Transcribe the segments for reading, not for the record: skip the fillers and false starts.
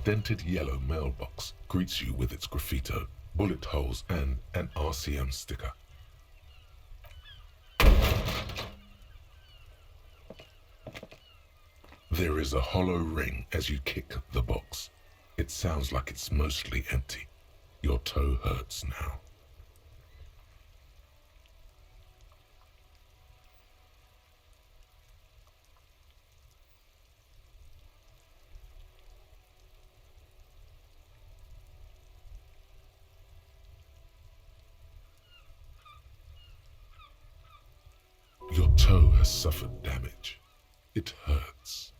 dented yellow mailbox greets you with its graffito, bullet holes, and an RCM sticker. There is a hollow ring as you kick the box. It sounds like it's mostly empty. Your toe hurts now. Your toe has suffered damage. It hurts.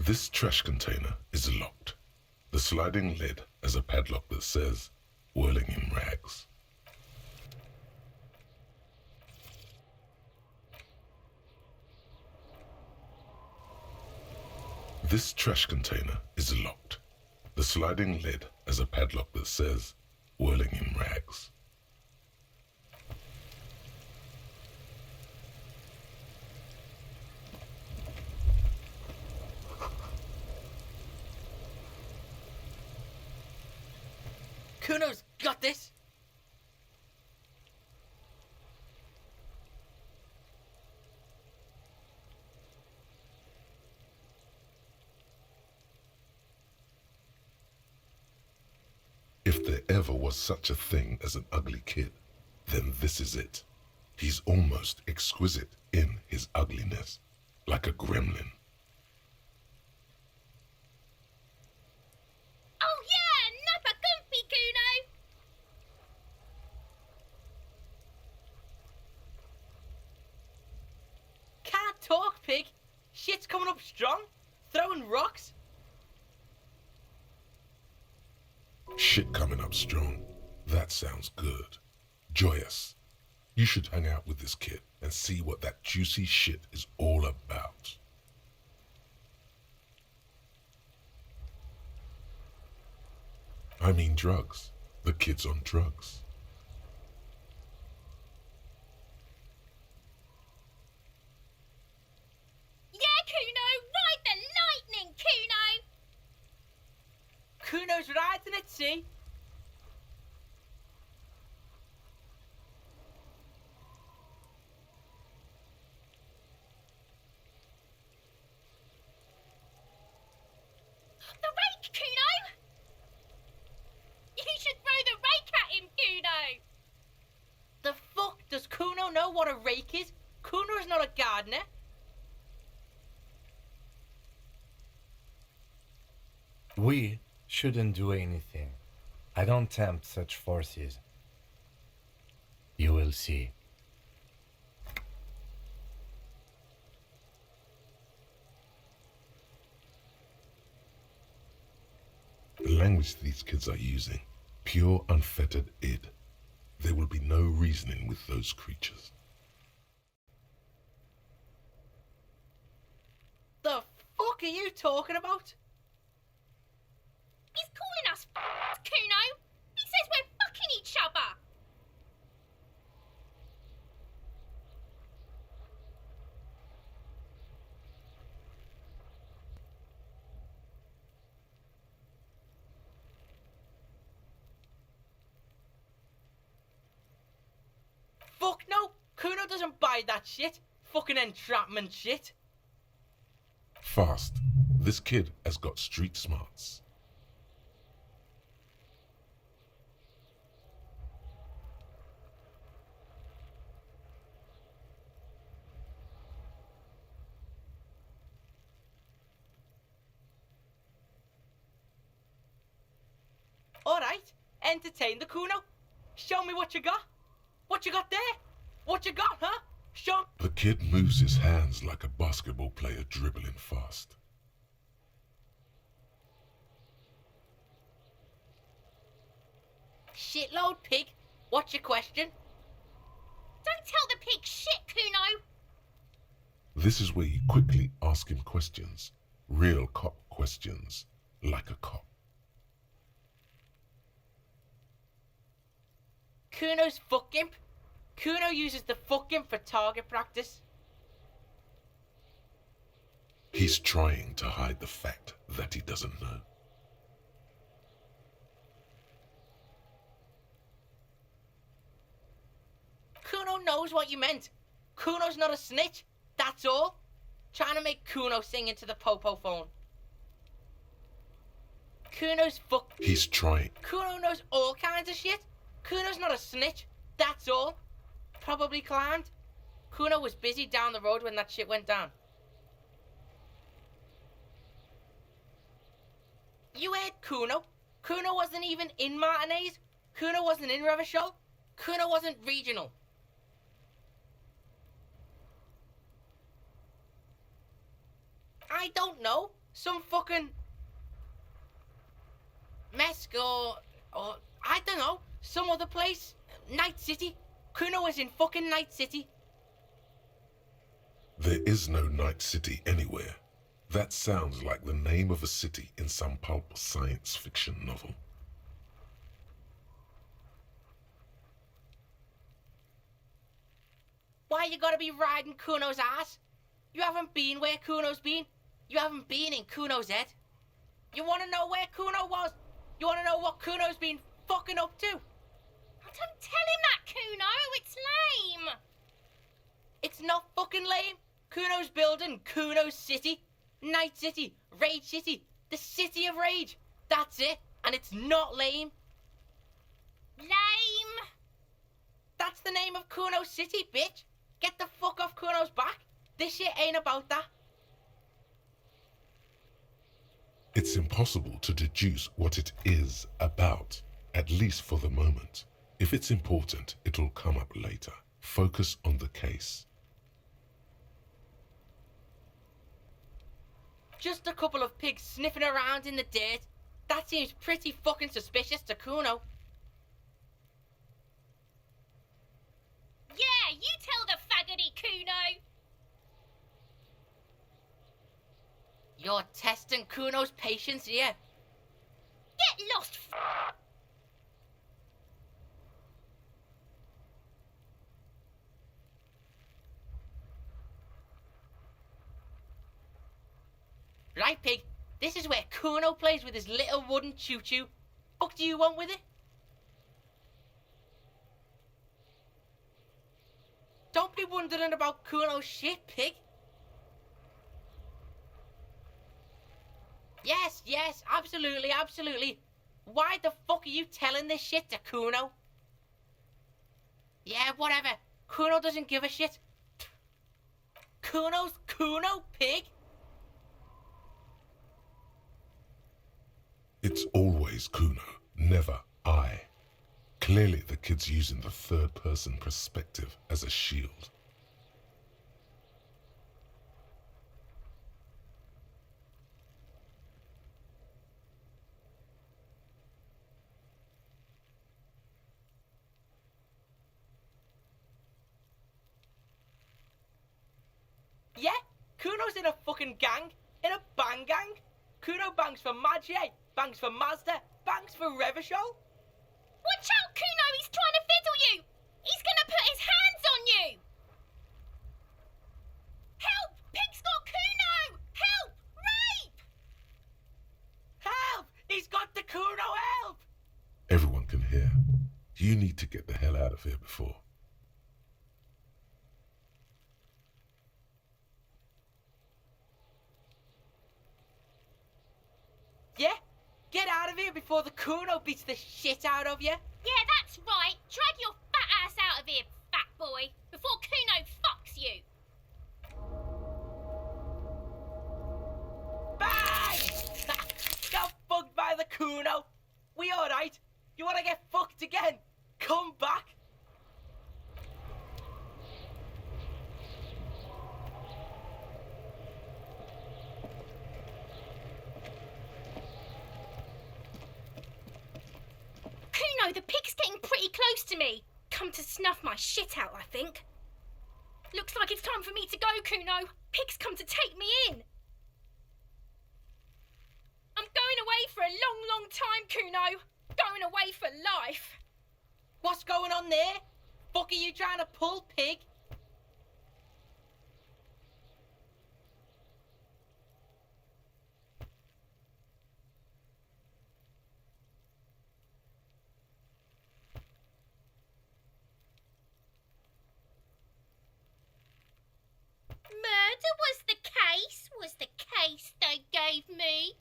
This trash container is locked. The sliding lid has a padlock that says, "Whirling in rags." This trash container is locked. The sliding lid has a padlock that says, "Whirling in rags." Kuno's got this! If there ever was such a thing as an ugly kid, then this is it. He's almost exquisite in his ugliness, like a gremlin. Oh yeah, nappa comfy, Kuno! Can't talk, pig! Shit's coming up strong! Throwing rocks! Shit coming up strong. That sounds good. Joyous. You should hang out with this kid and see what that juicy shit is all about. I mean drugs. The kid's on drugs. Yeah, Kuno! Ride the lightning, Kuno! Kuno's riding it, see? The rake, Kuno! You should throw the rake at him, Kuno! The fuck does Kuno know what a rake is? Kuno's not a gardener. We shouldn't do anything. I don't tempt such forces. You will see. The language these kids are using, pure unfettered id. There will be no reasoning with those creatures. The fuck are you talking about? He's calling us Kuno. He says we're fucking each other. Fuck no! Kuno doesn't buy that shit. Fucking entrapment shit. Fast. This kid has got street smarts. Alright, entertain the Kuno. Show me what you got. What you got there? What you got, huh? Show. The kid moves his hands like a basketball player dribbling fast. Shitload pig. What's your question? Don't tell the pig shit, Kuno. This is where you quickly ask him questions. Real cop questions. Like a cop. Kuno's fuck gimp. Kuno uses the fuck gimp for target practice. He's trying to hide the fact that he doesn't know. Kuno knows what you meant. Kuno's not a snitch. That's all. Trying to make Kuno sing into the popo phone. Kuno's fuck. He's trying. Kuno knows all kinds of shit. Kuno's not a snitch. That's all. Probably climbed. Kuno was busy down the road when that shit went down. You heard Kuno. Kuno wasn't even in Martinez. Kuno wasn't in Revachol. Kuno wasn't regional. I don't know. Some fucking Mesk or I don't know. Some other place. Night City. Kuno was in fucking Night City. There is no Night City anywhere. That sounds like the name of a city in some pulp science fiction novel. Why you gotta be riding Kuno's ass? You haven't been where Kuno's been. You haven't been in Kuno's head. You wanna know where Kuno was? You wanna know what Kuno's been fucking up to? Don't tell him that, Kuno. It's lame. It's not fucking lame. Kuno's building Kuno's city. Night City. Rage City. The City of Rage. That's it. And it's not lame. Lame. That's the name of Kuno's city, bitch. Get the fuck off Kuno's back. This shit ain't about that. It's impossible to deduce what it is about, at least for the moment. If it's important, it'll come up later. Focus on the case. Just a couple of pigs sniffing around in the dirt. That seems pretty fucking suspicious to Kuno. Yeah, you tell the faggoty, Kuno. You're testing Kuno's patience here. Get lost, Right, pig. This is where Kuno plays with his little wooden choo-choo. Fuck do you want with it? Don't be wondering about Kuno's shit, pig. Yes, absolutely. Why the fuck are you telling this shit to Kuno? Yeah, whatever. Kuno doesn't give a shit. Kuno's Kuno, pig. It's always Kuno, never I. Clearly the kid's using the third-person perspective as a shield. Yeah, Kuno's in a fucking gang, in a bang gang. Kuno bangs for Mage, bangs for Mazda, bangs for Revachol. Watch out, Kuno! He's trying to fiddle you! He's gonna put his hands on you! Help! Pig's got Kuno! Help! Rape! Help! He's got the Kuno, help! Everyone can hear. You need to get the hell out of here before. Yeah? Get out of here before the Kuno beats the shit out of you. Yeah, that's right. Drag your fat ass out of here, fat boy, before Kuno fucks you. Bang! Got fucked by the Kuno. We alright? You wanna get fucked again? Come back. Kuno, the pig's getting pretty close to me. Come to snuff my shit out, I think. Looks like it's time for me to go, Kuno. Pig's come to take me in. I'm going away for a long, long time, Kuno. Going away for life. What's going on there? Fuck are you trying to pull, pig? Murder was the case they gave me.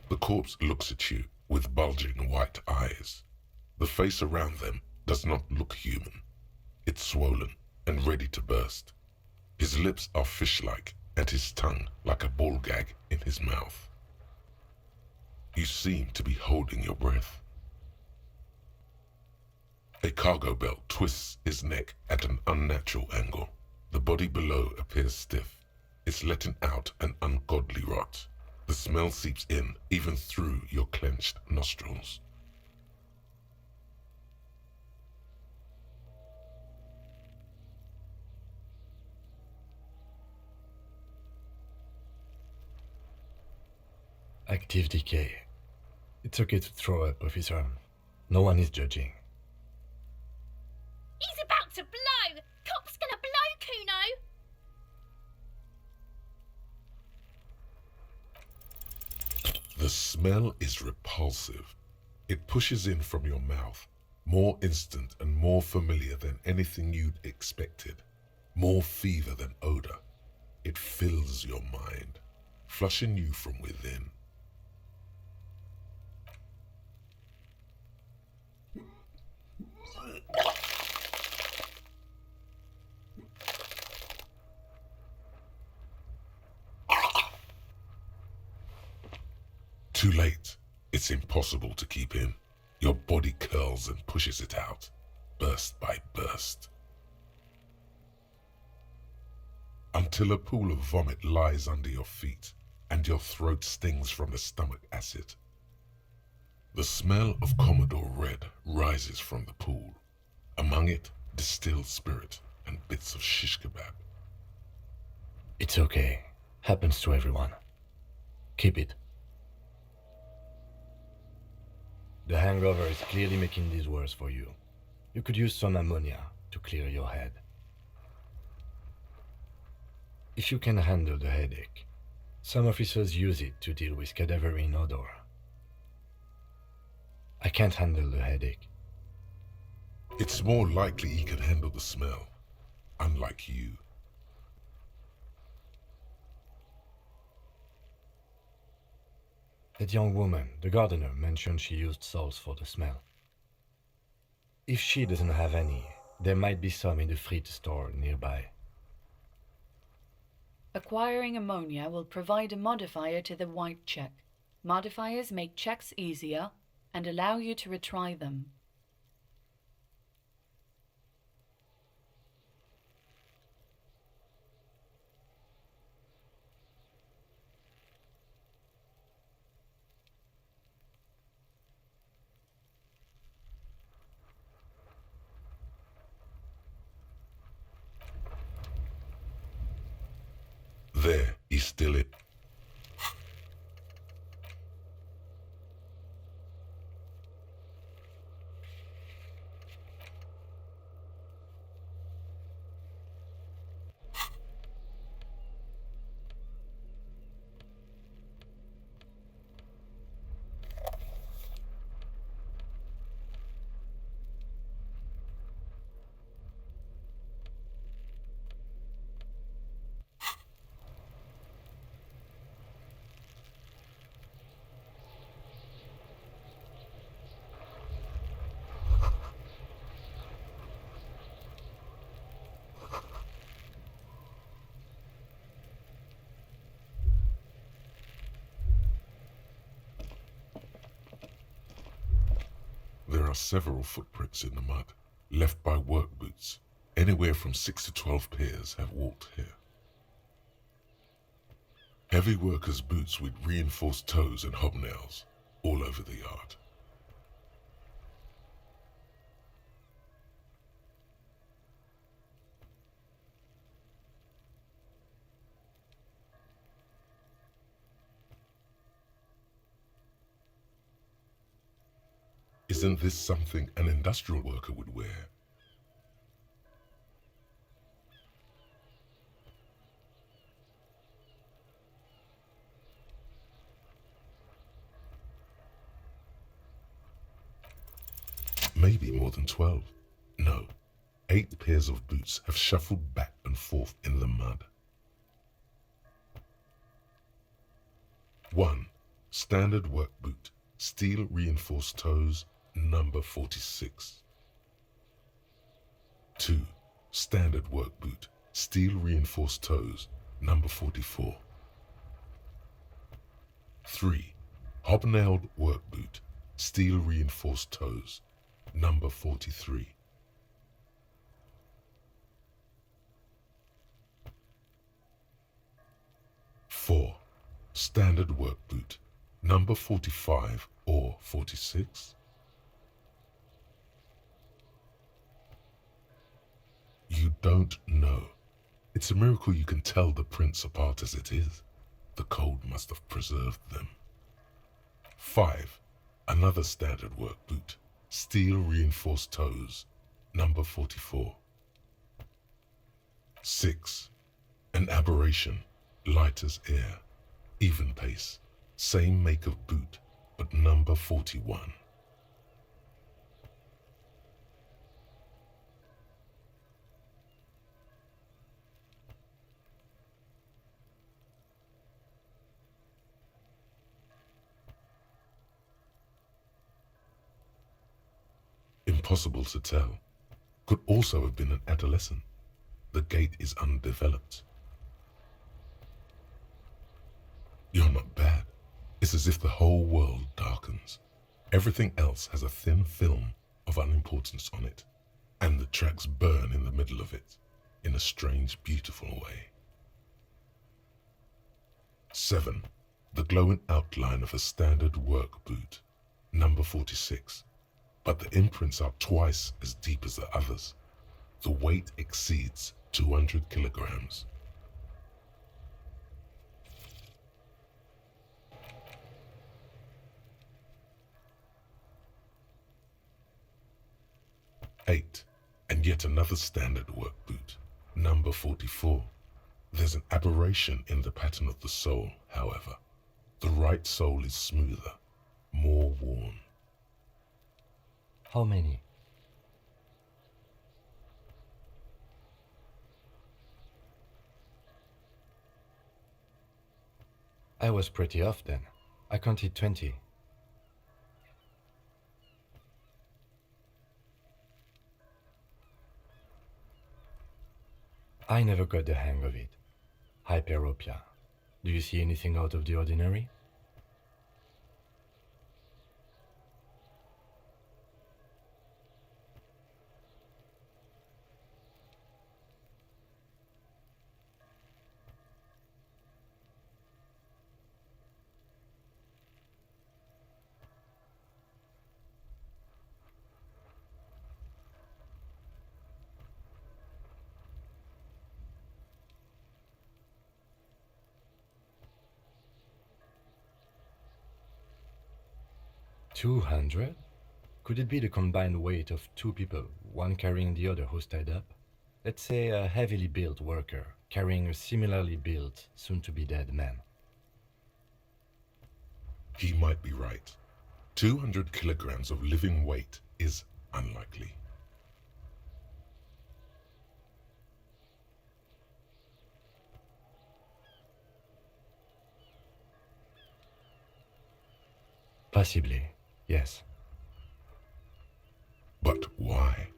The corpse looks at you with bulging white eyes. The face around them does not look human. It's swollen and ready to burst. His lips are fish-like and his tongue like a ball gag in his mouth. You seem to be holding your breath. A cargo belt twists his neck at an unnatural angle. The body below appears stiff. It's letting out an ungodly rot. The smell seeps in even through your clenched nostrils. Active decay. It's okay to throw up, officer. No one is judging. He's about to blow. Cop's gonna blow, Kuno. The smell is repulsive. It pushes in from your mouth, more instant and more familiar than anything you'd expected, more fever than odor. It fills your mind, flushing you from within. Too late. It's impossible to keep in. Your body curls and pushes it out, burst by burst. Until a pool of vomit lies under your feet and your throat stings from the stomach acid. The smell of Commodore Red rises from the pool. Among it, distilled spirit and bits of shish kebab. It's okay. Happens to everyone. Keep it. The hangover is clearly making this worse for you. You could use some ammonia to clear your head. If you can handle the headache, some officers use it to deal with cadaverine odor. I can't handle the headache. It's more likely he can handle the smell, unlike you. That young woman, the gardener, mentioned she used salts for the smell. If she doesn't have any, there might be some in the fruit store nearby. Acquiring ammonia will provide a modifier to the white check. Modifiers make checks easier and allow you to retry them. There is still it. There are several footprints in the mud, left by work boots. Anywhere from 6 to 12 pairs have walked here. Heavy workers' boots with reinforced toes and hobnails all over the yard. Isn't this something an industrial worker would wear? Maybe more than 12. No, 8 pairs of boots have shuffled back and forth in the mud. 1. Standard work boot, steel reinforced toes, number 46. 2. Standard work boot, steel reinforced toes, number 44. 3. Hobnailed work boot, steel reinforced toes, number 43. 4. Standard work boot, number 45 or 46. You don't know. It's a miracle you can tell the prints apart as it is. The cold must have preserved them. 5. Another standard work boot, steel reinforced toes, number 44. 6. An aberration, light as air, even pace, same make of boot, but number 41. Impossible to tell. Could also have been an adolescent. The gait is undeveloped. You're not bad. It's as if the whole world darkens. Everything else has a thin film of unimportance on it, and the tracks burn in the middle of it, in a strange, beautiful way. 7. The glowing outline of a standard work boot, number 46. But the imprints are twice as deep as the others. The weight exceeds 200 kilograms. 8. And yet another standard work boot, number 44. There's an aberration in the pattern of the sole, however. The right sole is smoother, more worn. How many? I was pretty off then. I counted 20. I never got the hang of it. Hyperopia. Do you see anything out of the ordinary? $200? Could it be the combined weight of two people, one carrying the other who's tied up? Let's say a heavily built worker carrying a similarly built, soon-to-be-dead man. He might be right. 200 kilograms of living weight is unlikely. Possibly, yes. But why?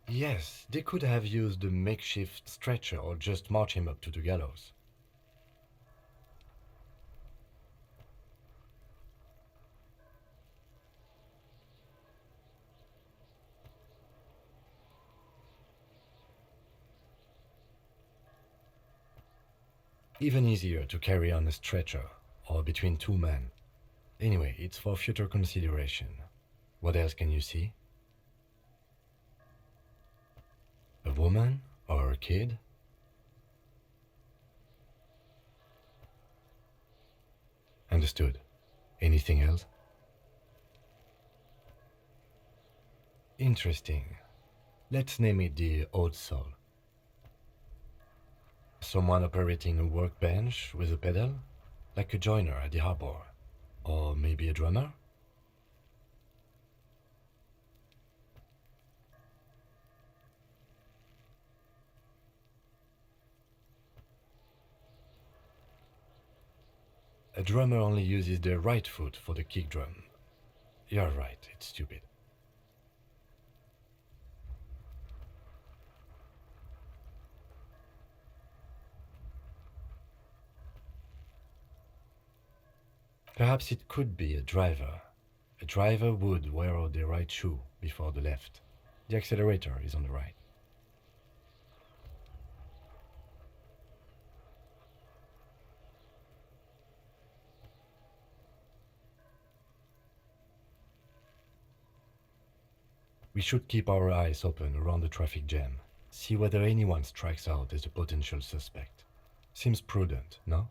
Yes, they could have used a makeshift stretcher or just march him up to the gallows. Even easier to carry on a stretcher, or between two men. Anyway, it's for future consideration. What else can you see? A woman or a kid? Understood. Anything else? Interesting. Let's name it the odd soul. Someone operating a workbench with a pedal, like a joiner at the harbor. Or maybe a drummer? A drummer only uses their right foot for the kick drum. You're right, it's stupid. Perhaps it could be a driver. A driver would wear out the right shoe before the left. The accelerator is on the right. We should keep our eyes open around the traffic jam, see whether anyone strikes out as a potential suspect. Seems prudent, no?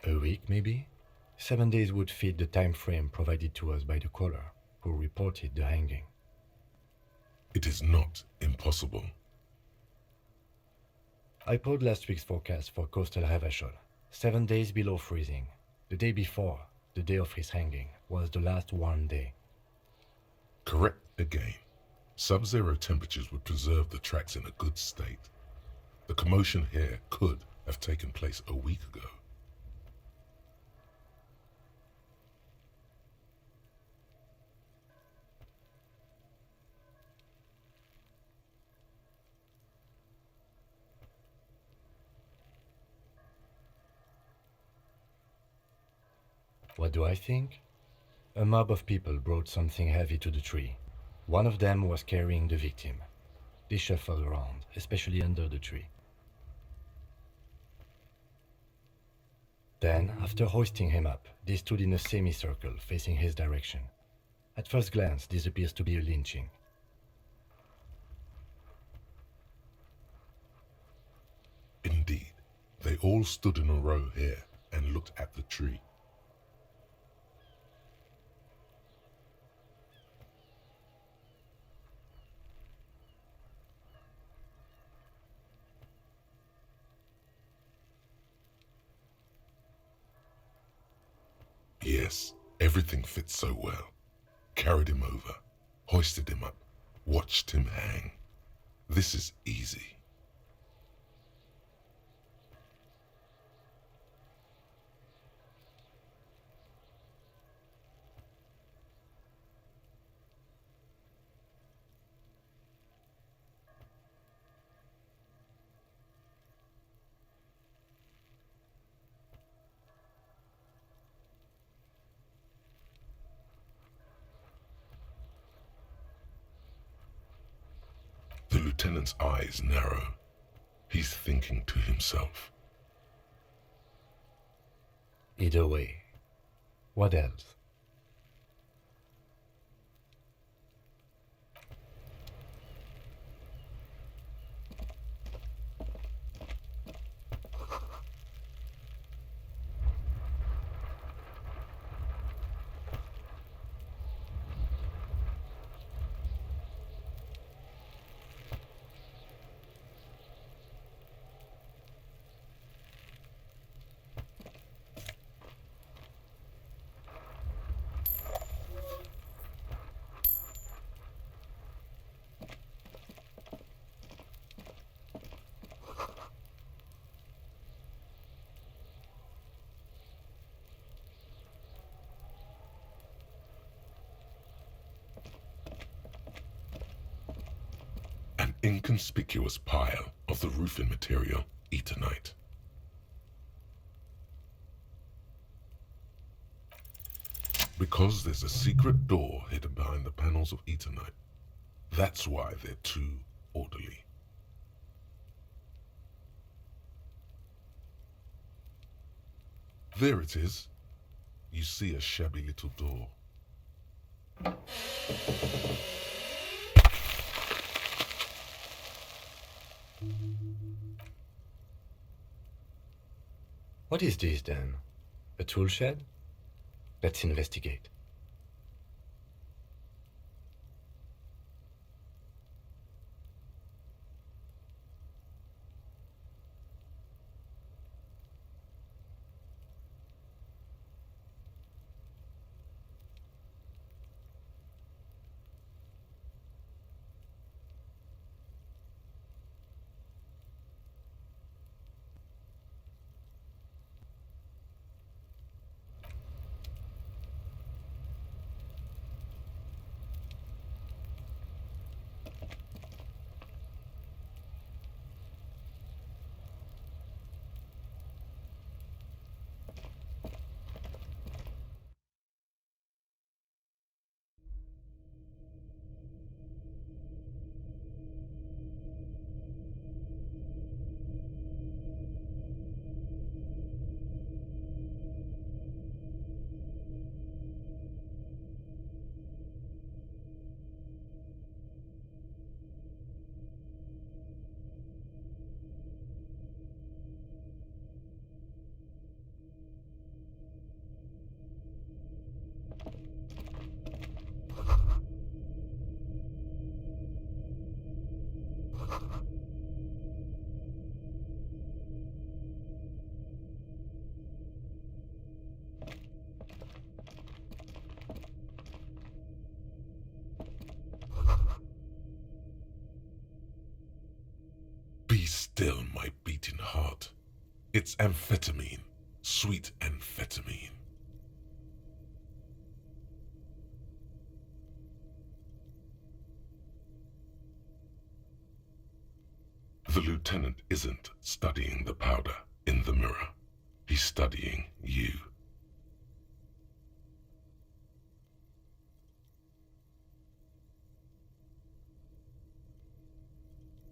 A week, maybe? 7 days would fit the time frame provided to us by the caller, who reported the hanging. It is not impossible. I pulled last week's forecast for coastal Havashol. 7 days below freezing. The day before, the day of his hanging, was the last warm day. Correct again. Sub-zero temperatures would preserve the tracks in a good state. The commotion here could have taken place a week ago. What do I think? A mob of people brought something heavy to the tree. One of them was carrying the victim. They shuffled around, especially under the tree. Then, after hoisting him up, they stood in a semicircle facing his direction. At first glance, this appears to be a lynching. Indeed, they all stood in a row here and looked at the tree. Yes, everything fits so well. Carried him over, hoisted him up, watched him hang. This is easy. The lieutenant's eyes narrow. He's thinking to himself. Either way, what else? An inconspicuous pile of the roofing material, Eternite. Because there's a secret door hidden behind the panels of Eternite. That's why they're too orderly. There it is. You see a shabby little door. What is this then? A tool shed? Let's investigate. Be still, my beating heart. It's amphetamine, sweet amphetamine. The lieutenant isn't studying the powder in the mirror. He's studying you.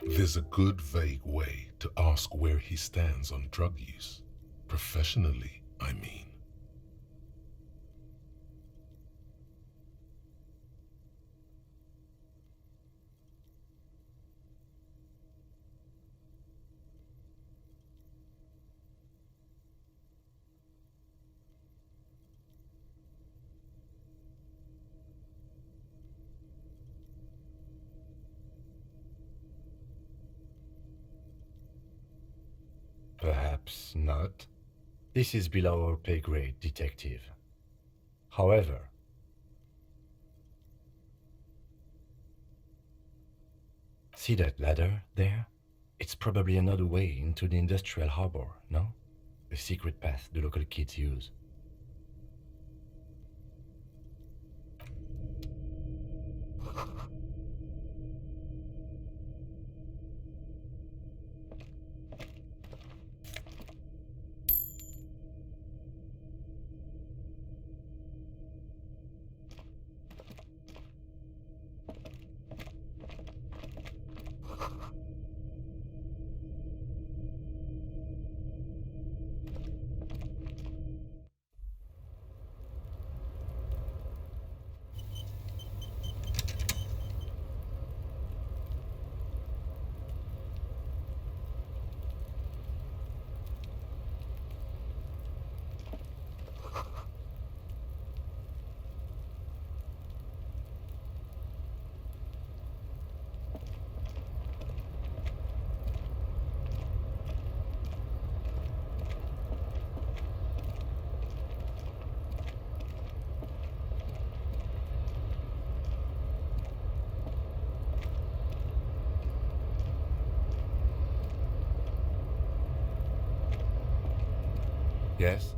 There's a good vague way to ask where he stands on drug use. Professionally, I mean. Perhaps not. This is below our pay grade, detective. However, see that ladder there? It's probably another way into the industrial harbor, no? A secret path the local kids use. Yes?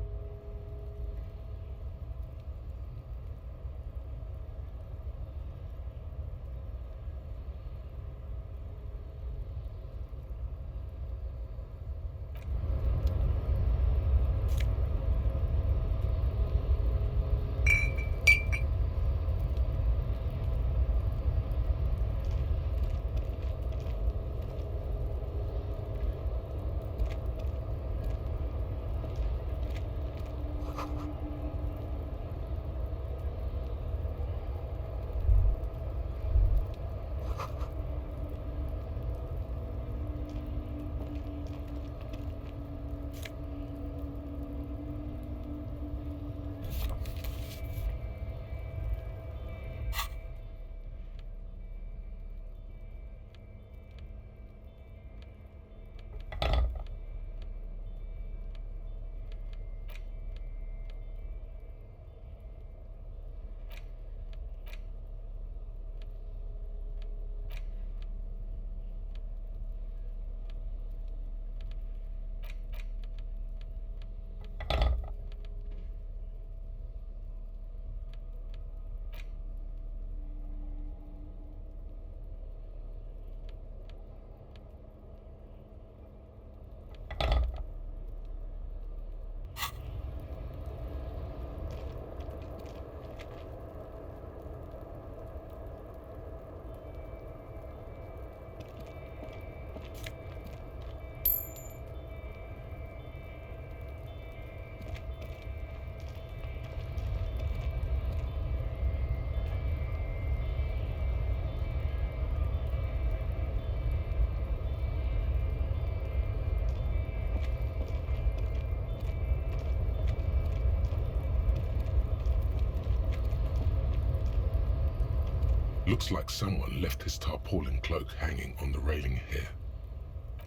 Looks like someone left his tarpaulin cloak hanging on the railing here.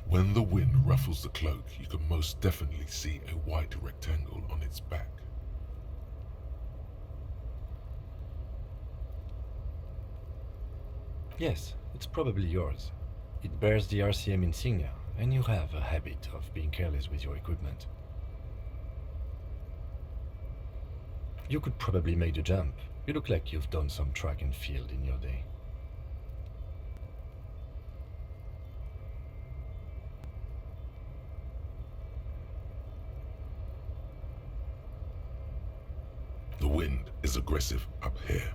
When the wind ruffles the cloak, you can most definitely see a white rectangle on its back. Yes, it's probably yours. It bears the RCM insignia, and you have a habit of being careless with your equipment. You could probably make the jump. You look like you've done some track and field in your day. The wind is aggressive up here.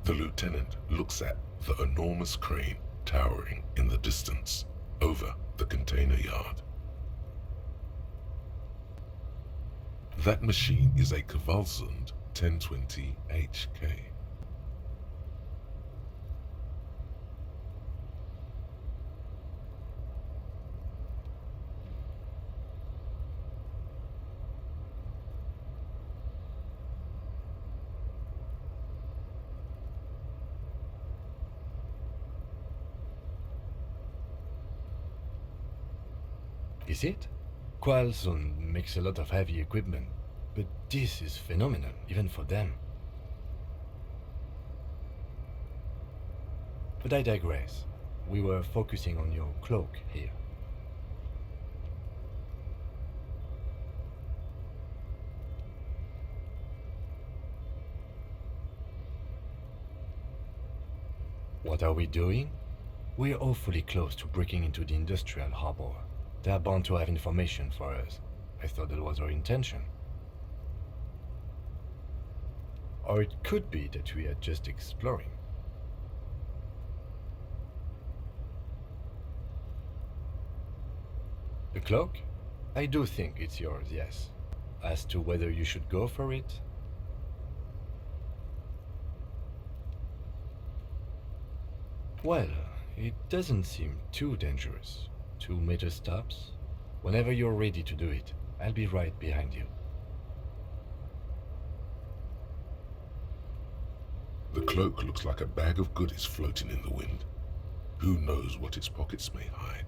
The lieutenant looks at the enormous crane towering in the distance over the container yard. That machine is a Kvalsund 1020 HK. Is it? Kvalsund makes a lot of heavy equipment. But this is phenomenal, even for them. But I digress. We were focusing on your cloak here. What are we doing? We're awfully close to breaking into the industrial harbor. They are bound to have information for us. I thought that was our intention. Or it could be that we are just exploring. The cloak? I do think it's yours, yes. As to whether you should go for it? Well, it doesn't seem too dangerous. 2 meter stops. Whenever you're ready to do it, I'll be right behind you. The cloak looks like a bag of goodies floating in the wind. Who knows what its pockets may hide?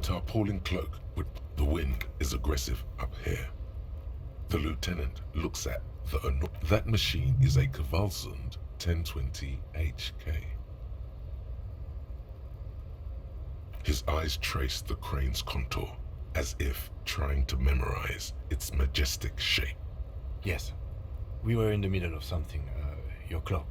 Tarpaulin cloak with the wind is aggressive up here. The lieutenant looks at that machine is a Kvalsund 1020 HK. His eyes trace the crane's contour, as if trying to memorize its majestic shape. Yes, we were in the middle of something. Your cloak.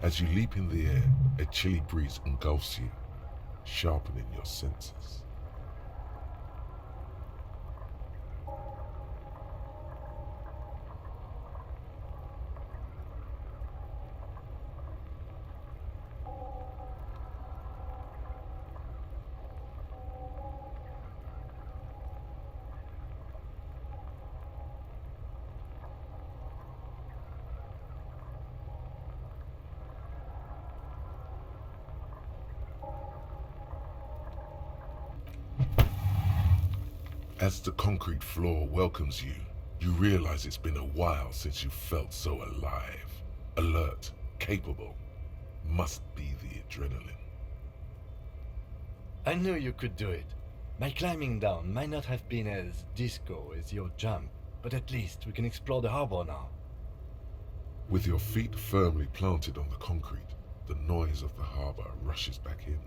As you leap in the air, a chilly breeze engulfs you, sharpening your senses. As the concrete floor welcomes you, you realize it's been a while since you felt so alive, alert, capable. Must be the adrenaline. I knew you could do it. My climbing down might not have been as disco as your jump, but at least we can explore the harbor now. With your feet firmly planted on the concrete, the noise of the harbor rushes back in.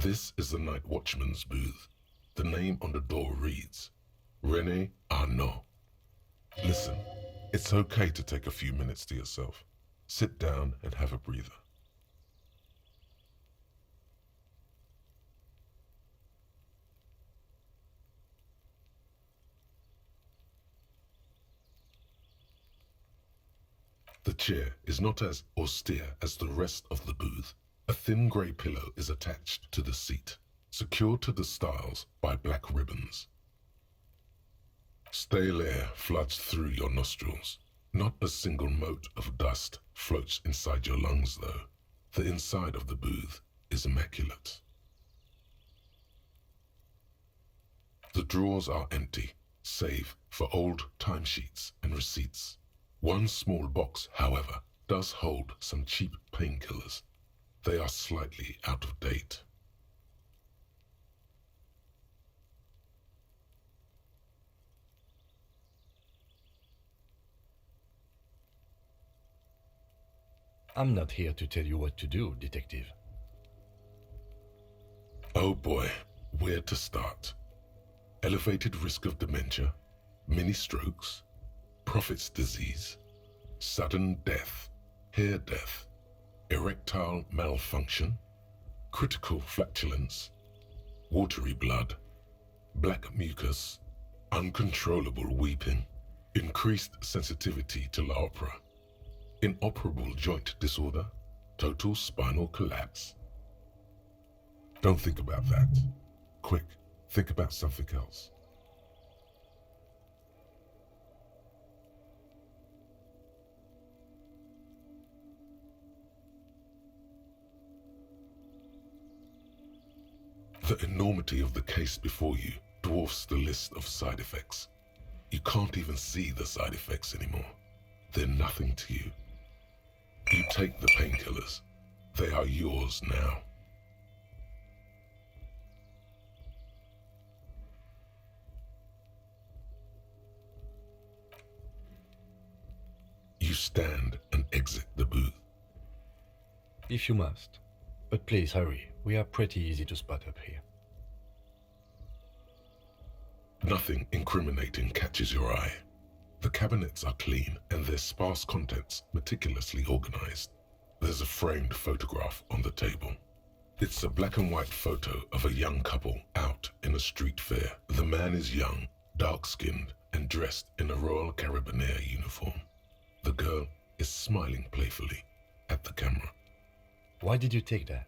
This is the night watchman's booth. The name on the door reads, René Arnaud. Listen, it's okay to take a few minutes to yourself. Sit down and have a breather. The chair is not as austere as the rest of the booth. A thin grey pillow is attached to the seat, secured to the stiles by black ribbons. Stale air floods through your nostrils. Not a single mote of dust floats inside your lungs, though. The inside of the booth is immaculate. The drawers are empty, save for old timesheets and receipts. One small box, however, does hold some cheap painkillers. They are slightly out of date. I'm not here to tell you what to do, detective. Oh boy, where to start? Elevated risk of dementia, mini strokes, prophet's disease, sudden death, hair death, erectile malfunction, critical flatulence, watery blood, black mucus, uncontrollable weeping, increased sensitivity to la opera, inoperable joint disorder, total spinal collapse. Don't think about that. Quick, think about something else. The enormity of the case before you dwarfs the list of side effects. You can't even see the side effects anymore. They're nothing to you. You take the painkillers. They are yours now. You stand and exit the booth. If you must. But please hurry. We are pretty easy to spot up here. Nothing incriminating catches your eye. The cabinets are clean and their sparse contents meticulously organized. There's a framed photograph on the table. It's a black and white photo of a young couple out in a street fair. The man is young, dark-skinned, and dressed in a Royal Carabinieri uniform. The girl is smiling playfully at the camera. Why did you take that?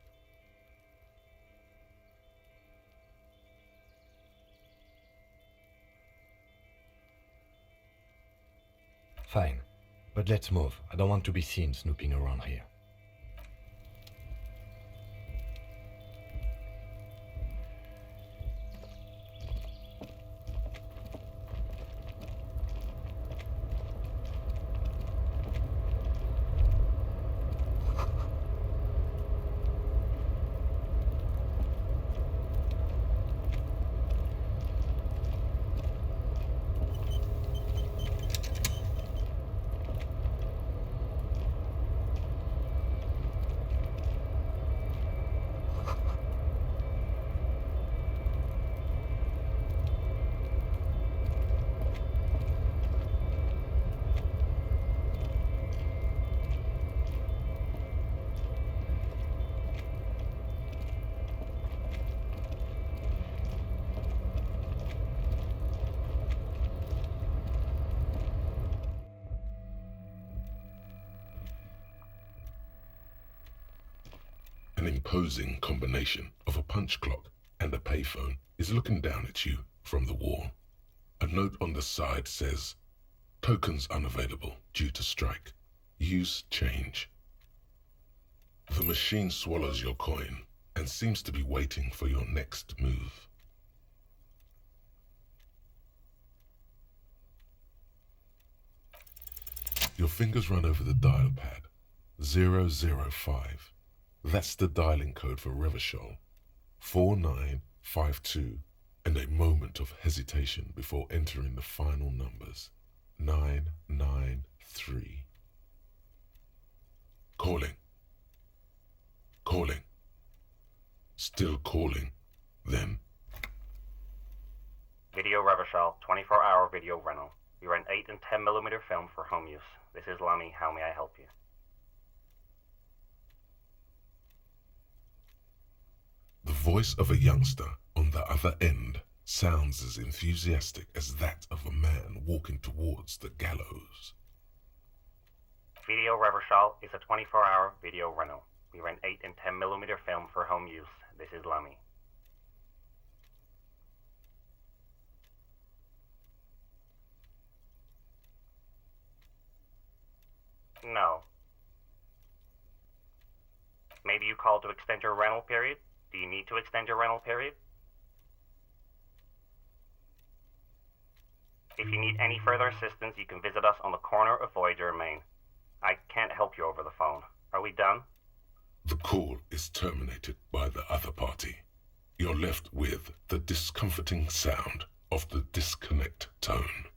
Fine, but let's move. I don't want to be seen snooping around here. An imposing combination of a punch clock and a payphone is looking down at you from the wall. A note on the side says, "Tokens unavailable due to strike. Use change." The machine swallows your coin and seems to be waiting for your next move. Your fingers run over the dial pad. 005. That's the dialing code for Revachol. 4952, and a moment of hesitation before entering the final numbers. 993. Calling. Calling. still calling, then... Video Reversal, 24-hour video rental. We rent 8 and 10mm film for home use. This is Lamy. How may I help you? The voice of a youngster on the other end sounds as enthusiastic as that of a man walking towards the gallows. Video Reversal is a 24-hour video rental. We rent 8 and 10mm film for home use. This is Lamy. No. Maybe you called to extend your rental period? Do you need to extend your rental period? If you need any further assistance, you can visit us on the corner of Voyager and Main. I can't help you over the phone. Are we done? The call is terminated by the other party. You're left with the discomforting sound of the disconnect tone.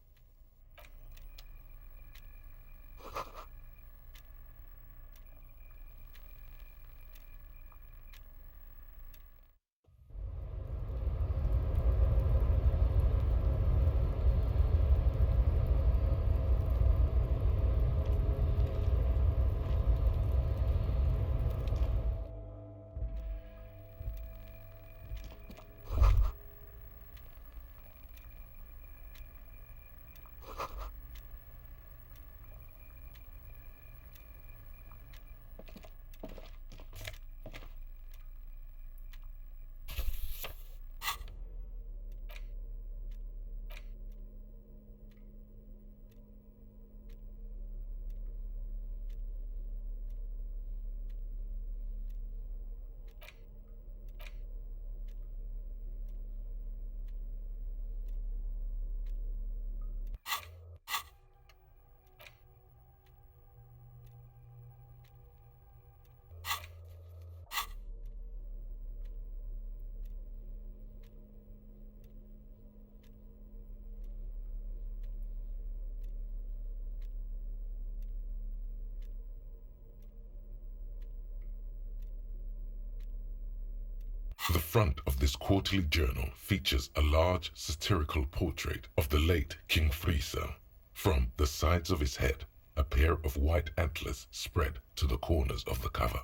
The front of this quarterly journal features a large satirical portrait of the late King Friso. From the sides of his head, a pair of white antlers spread to the corners of the cover.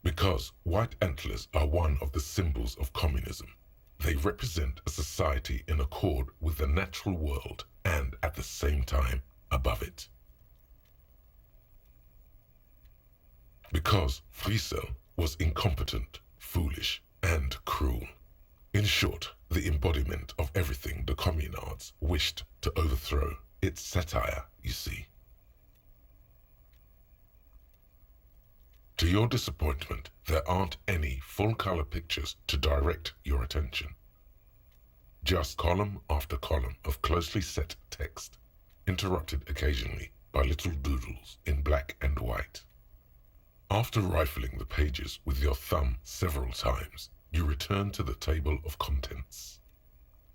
Because white antlers are one of the symbols of communism, they represent a society in accord with the natural world and at the same time above it. Because Friso was incompetent, foolish, and cruel. In short, the embodiment of everything the communards wished to overthrow. It's satire, you see. To your disappointment, there aren't any full-color pictures to direct your attention. Just column after column of closely set text, interrupted occasionally by little doodles in black and white. After rifling the pages with your thumb several times, you return to the table of contents.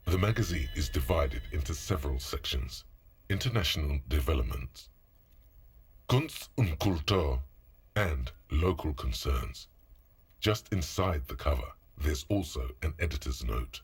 The magazine is divided into several sections: international developments, Kunst und Kultur, and local concerns. Just inside the cover, there's also an editor's note.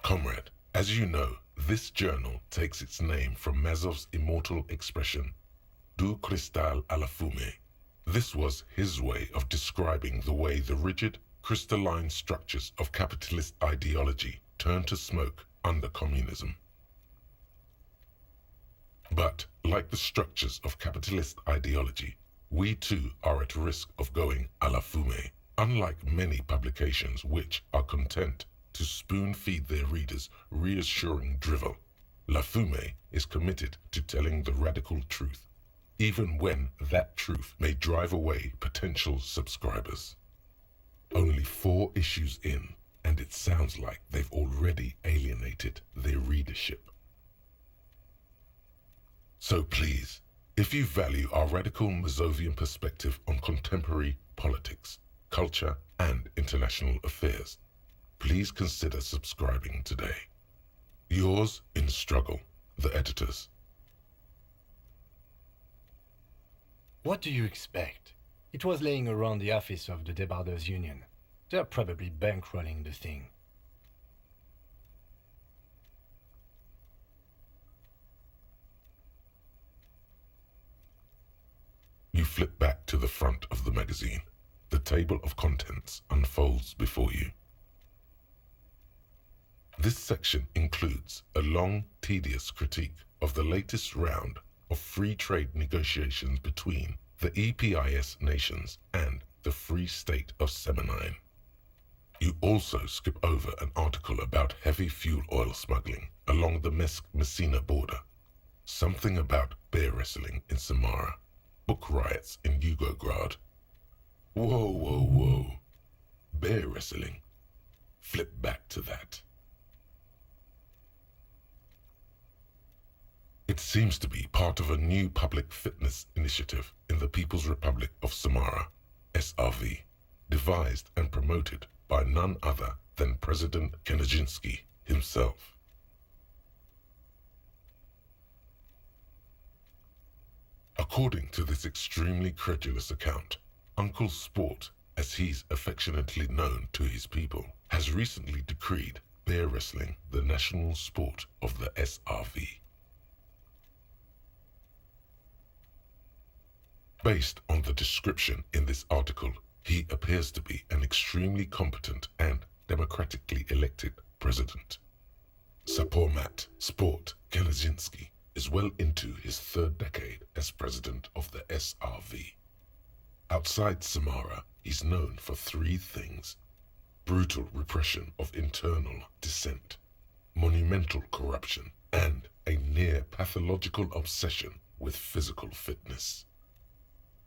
Comrade, as you know, this journal takes its name from Mazov's immortal expression, du cristal a la fumée. This was his way of describing the way the rigid, crystalline structures of capitalist ideology turned to smoke under communism. But, like the structures of capitalist ideology, we too are at risk of going a la fumée, unlike many publications which are content to spoon-feed their readers reassuring drivel. La Fumée is committed to telling the radical truth, even when that truth may drive away potential subscribers. Only 4 issues in, and it sounds like they've already alienated their readership. So please, if you value our radical Mazovian perspective on contemporary politics, culture, and international affairs, please consider subscribing today. Yours in struggle, the editors. What do you expect? It was laying around the office of the Debarders Union. They're probably bankrolling the thing. You flip back to the front of the magazine. The table of contents unfolds before you. This section includes a long, tedious critique of the latest round of free trade negotiations between the EPIS nations and the Free State of Semenine. You also skip over an article about heavy fuel oil smuggling along the Messina border, something about bear wrestling in Samara, book riots in Yugograd. Whoa, whoa, whoa. Bear wrestling. Flip back to that. It seems to be part of a new public fitness initiative in the People's Republic of Samara, SRV, devised and promoted by none other than President Kenajinsky himself. According to this extremely credulous account, Uncle Sport, as he's affectionately known to his people, has recently decreed bear wrestling the national sport of the SRV. Based on the description in this article, he appears to be an extremely competent and democratically elected president. Sapormat Sport Kenajinsky is well into his 3rd decade as president of the SRV. Outside Samara, he's known for 3 things: brutal repression of internal dissent, monumental corruption, and a near pathological obsession with physical fitness.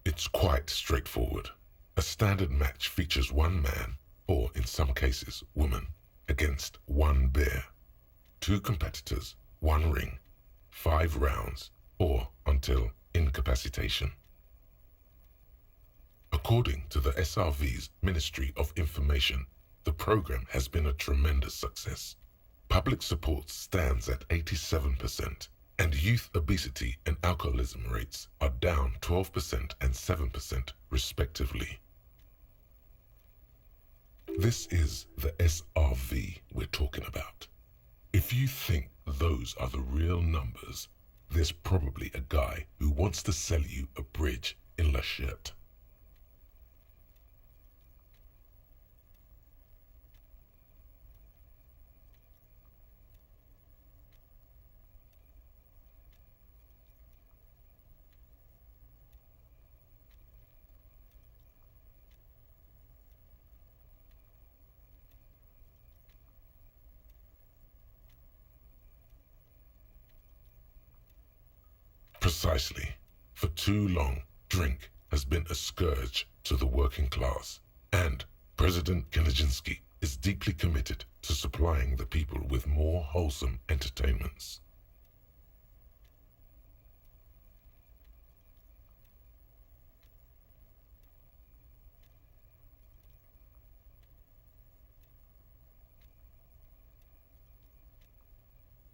It's quite straightforward. A standard match features 1 man, or in some cases woman, against 1 bear. 2 competitors, 1 ring, 5 rounds, or until incapacitation. According to the SRV's Ministry of Information, the program has been a tremendous success. Public support stands at 87%, and youth obesity and alcoholism rates are down 12% and 7% respectively. This is the SRV we're talking about. If you think those are the real numbers, there's probably a guy who wants to sell you a bridge in La Chette. Precisely. For too long, drink has been a scourge to the working class, and President Kenajinsky is deeply committed to supplying the people with more wholesome entertainments.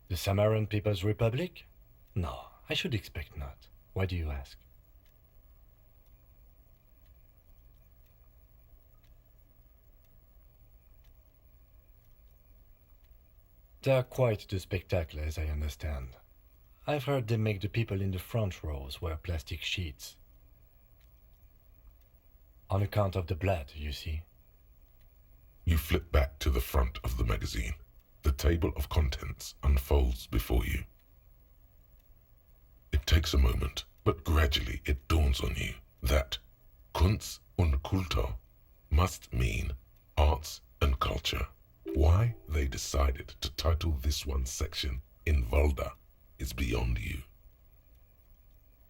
The Samaran People's Republic? No, I should expect not. Why do you ask? They're quite the spectacle, as I understand. I've heard they make the people in the front rows wear plastic sheets. On account of the blood, you see. You flip back to the front of the magazine. The table of contents unfolds before you. It takes a moment, but gradually it dawns on you that Kunst und Kultur must mean arts and culture. Why they decided to title this one section in Volda is beyond you.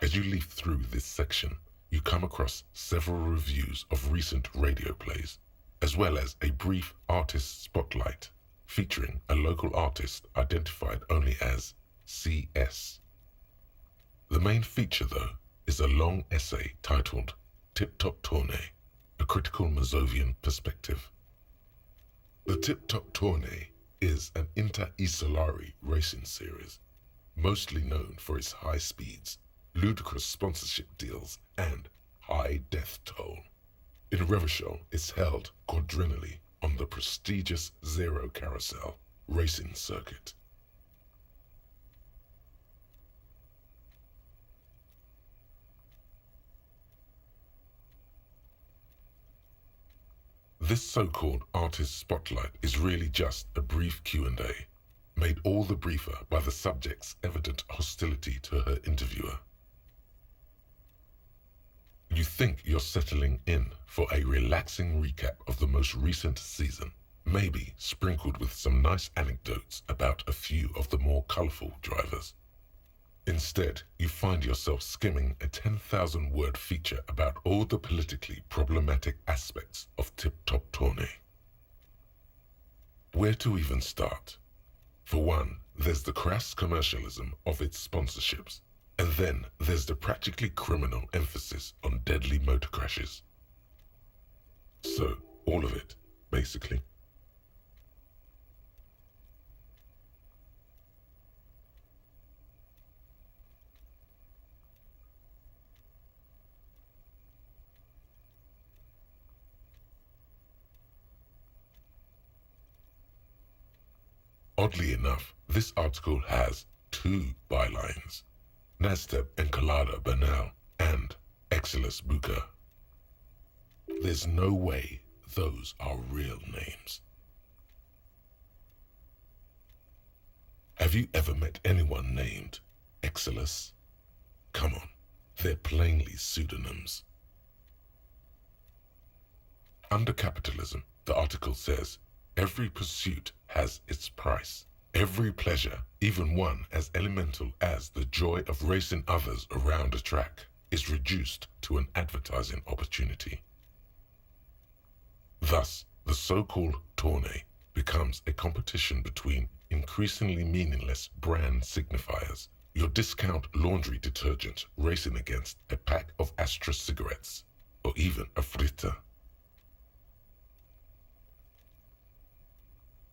As you leaf through this section, you come across several reviews of recent radio plays, as well as a brief artist spotlight featuring a local artist identified only as CS. The main feature, though, is a long essay titled Tip Top Tournée, a critical Mazovian perspective. The Tip Top Tournée is an inter-isolari racing series, mostly known for its high speeds, ludicrous sponsorship deals, and high death toll. In Revachol, it's held quadrennially on the prestigious Zero Carousel racing circuit. This so-called artist spotlight is really just a brief Q&A, made all the briefer by the subject's evident hostility to her interviewer. You think you're settling in for a relaxing recap of the most recent season, maybe sprinkled with some nice anecdotes about a few of the more colorful drivers. Instead, you find yourself skimming a 10,000-word feature about all the politically problematic aspects of Tip Top Tournée. Where to even start? For one, there's the crass commercialism of its sponsorships, and then there's the practically criminal emphasis on deadly motor crashes. So, all of it, basically. Oddly enough, this article has 2 bylines, Nasteb Encolada Banal and Excellus Buka. There's no way those are real names. Have you ever met anyone named Excellus? Come on, they're plainly pseudonyms. Under capitalism, the article says, every pursuit has its price. Every pleasure, even one as elemental as the joy of racing others around a track, is reduced to an advertising opportunity. Thus, the so-called tournée becomes a competition between increasingly meaningless brand signifiers, your discount laundry detergent racing against a pack of Astra cigarettes, or even a fritter.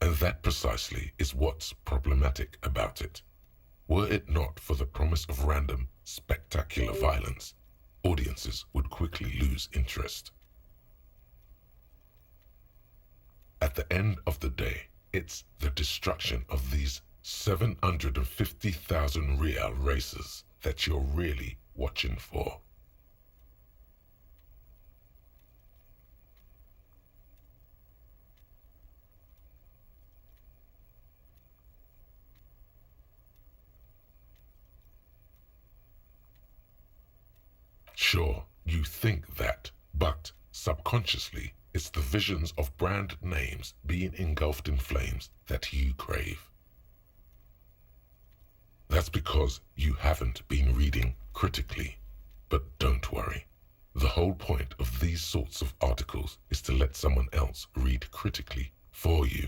And that precisely is what's problematic about it. Were it not for the promise of random, spectacular violence, audiences would quickly lose interest. At the end of the day, it's the destruction of these 750,000 real races that you're really watching for. Sure, you think that, but subconsciously, it's the visions of brand names being engulfed in flames that you crave. That's because you haven't been reading critically. But don't worry. The whole point of these sorts of articles is to let someone else read critically for you.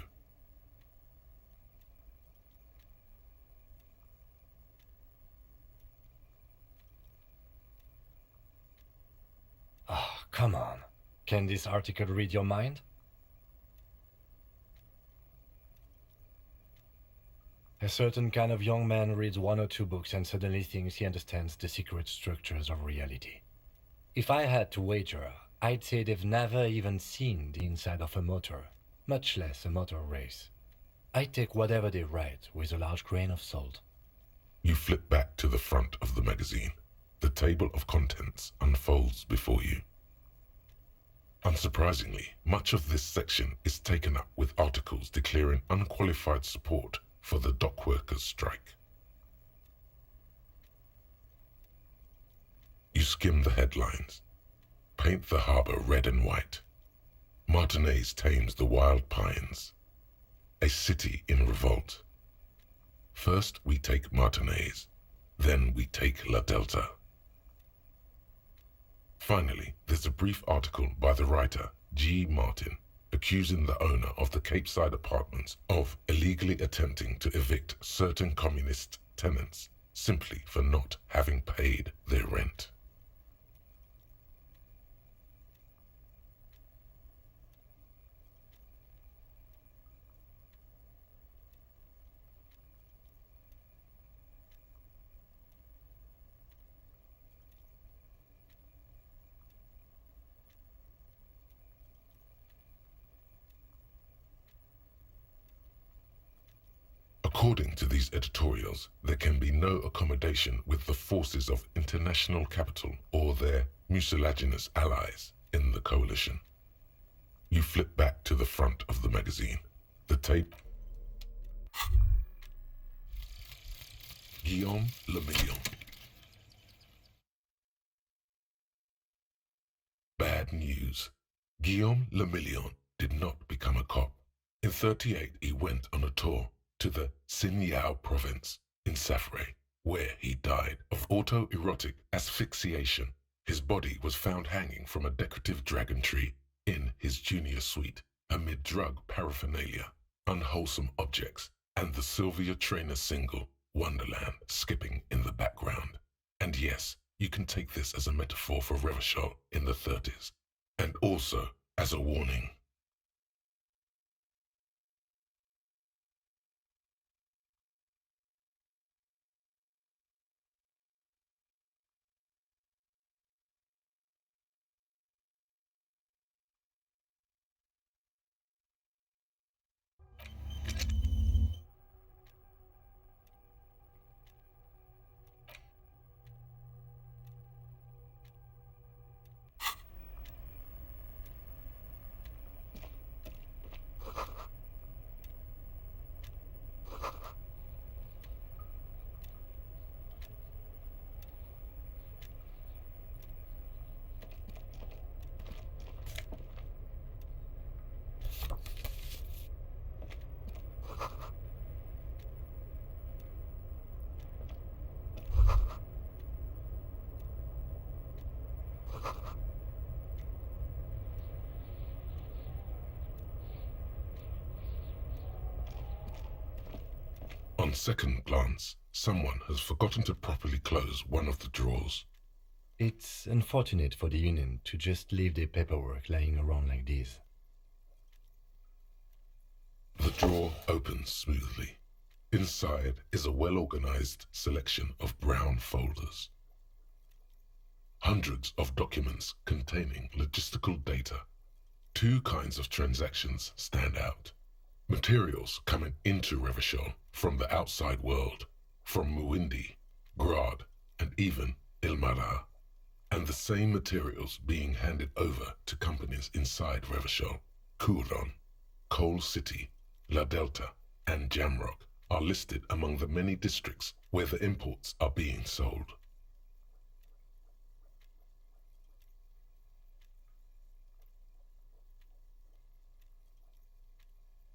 Oh, come on. Can this article read your mind? A certain kind of young man reads 1 or 2 books and suddenly thinks he understands the secret structures of reality. If I had to wager, I'd say they've never even seen the inside of a motor, much less a motor race. I take whatever they write with a large grain of salt. You flip back to the front of the magazine. The table of contents unfolds before you. Unsurprisingly, much of this section is taken up with articles declaring unqualified support for the dock workers' strike. You skim the headlines. Paint the harbor red and white. Martinez tames the wild pines. A city in revolt. First we take Martinez, then we take La Delta. Finally, there's a brief article by the writer G. Martin accusing the owner of the Capeside Apartments of illegally attempting to evict certain communist tenants simply for not having paid their rent. According to these editorials, there can be no accommodation with the forces of international capital or their mucilaginous allies in the coalition. You flip back to the front of the magazine. The tape. Guillaume Le Million. Bad news. Guillaume Le Million did not become a cop. In 1938, he went on a tour to the Sinyao province in Safrey, where he died of autoerotic asphyxiation. His body was found hanging from a decorative dragon tree in his junior suite, amid drug paraphernalia, unwholesome objects, and the Sylvia Trainer single, Wonderland, skipping in the background. And yes, you can take this as a metaphor for Revachol in the 30s, and also as a warning. On second glance, someone has forgotten to properly close one of the drawers. It's unfortunate for the union to just leave their paperwork lying around like this. The drawer opens smoothly. Inside is a well-organized selection of brown folders. Hundreds of documents containing logistical data. Two kinds of transactions stand out. Materials coming into Revachol from the outside world, from Muindi, Grad, and even Ilmara, and the same materials being handed over to companies inside Revachol. Couron, Coal City, La Delta, and Jamrock are listed among the many districts where the imports are being sold.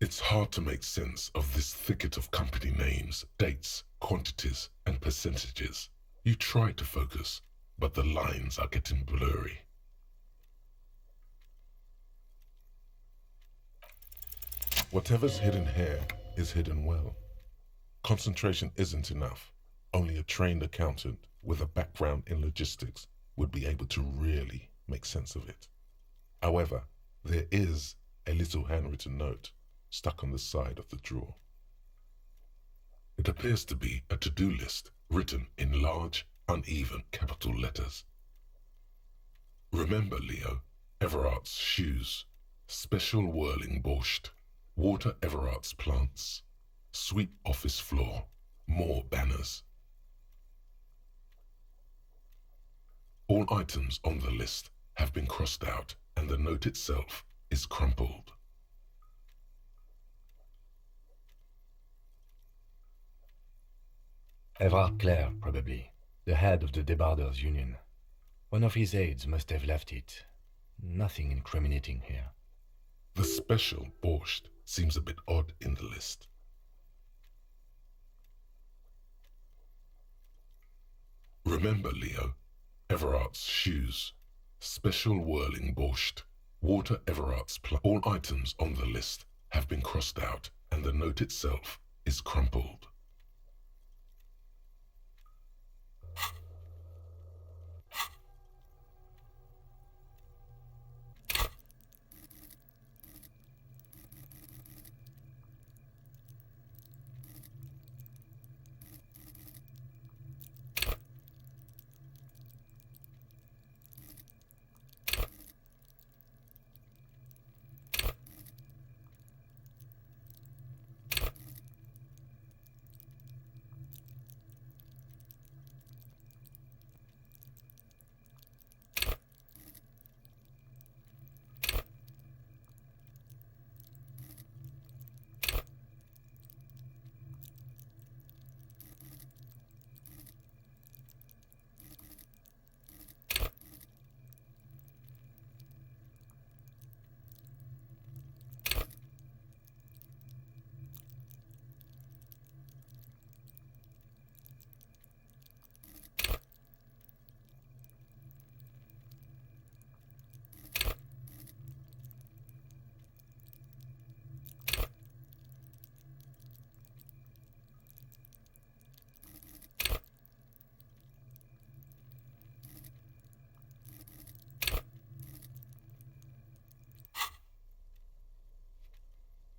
It's hard to make sense of this thicket of company names, dates, quantities, and percentages. You try to focus, but the lines are getting blurry. Whatever's hidden here is hidden well. Concentration isn't enough. Only a trained accountant with a background in logistics would be able to really make sense of it. However, there is a little handwritten note stuck on the side of the drawer. It appears to be a to-do list written in large, uneven capital letters. Remember, Leo, Everard's shoes, special whirling borscht, water Everard's plants, Sweep office floor. More banners. All items on the list have been crossed out and the note itself is crumpled. Everard Clare, probably, the head of the Debarders Union. One of his aides must have left it. Nothing incriminating here. The special borscht seems a bit odd in the list. Remember, Leo, Everard's shoes. Special whirling borscht. Water Everard's all items on the list have been crossed out and the note itself is crumpled.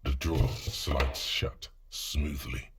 The drawer slides shut smoothly.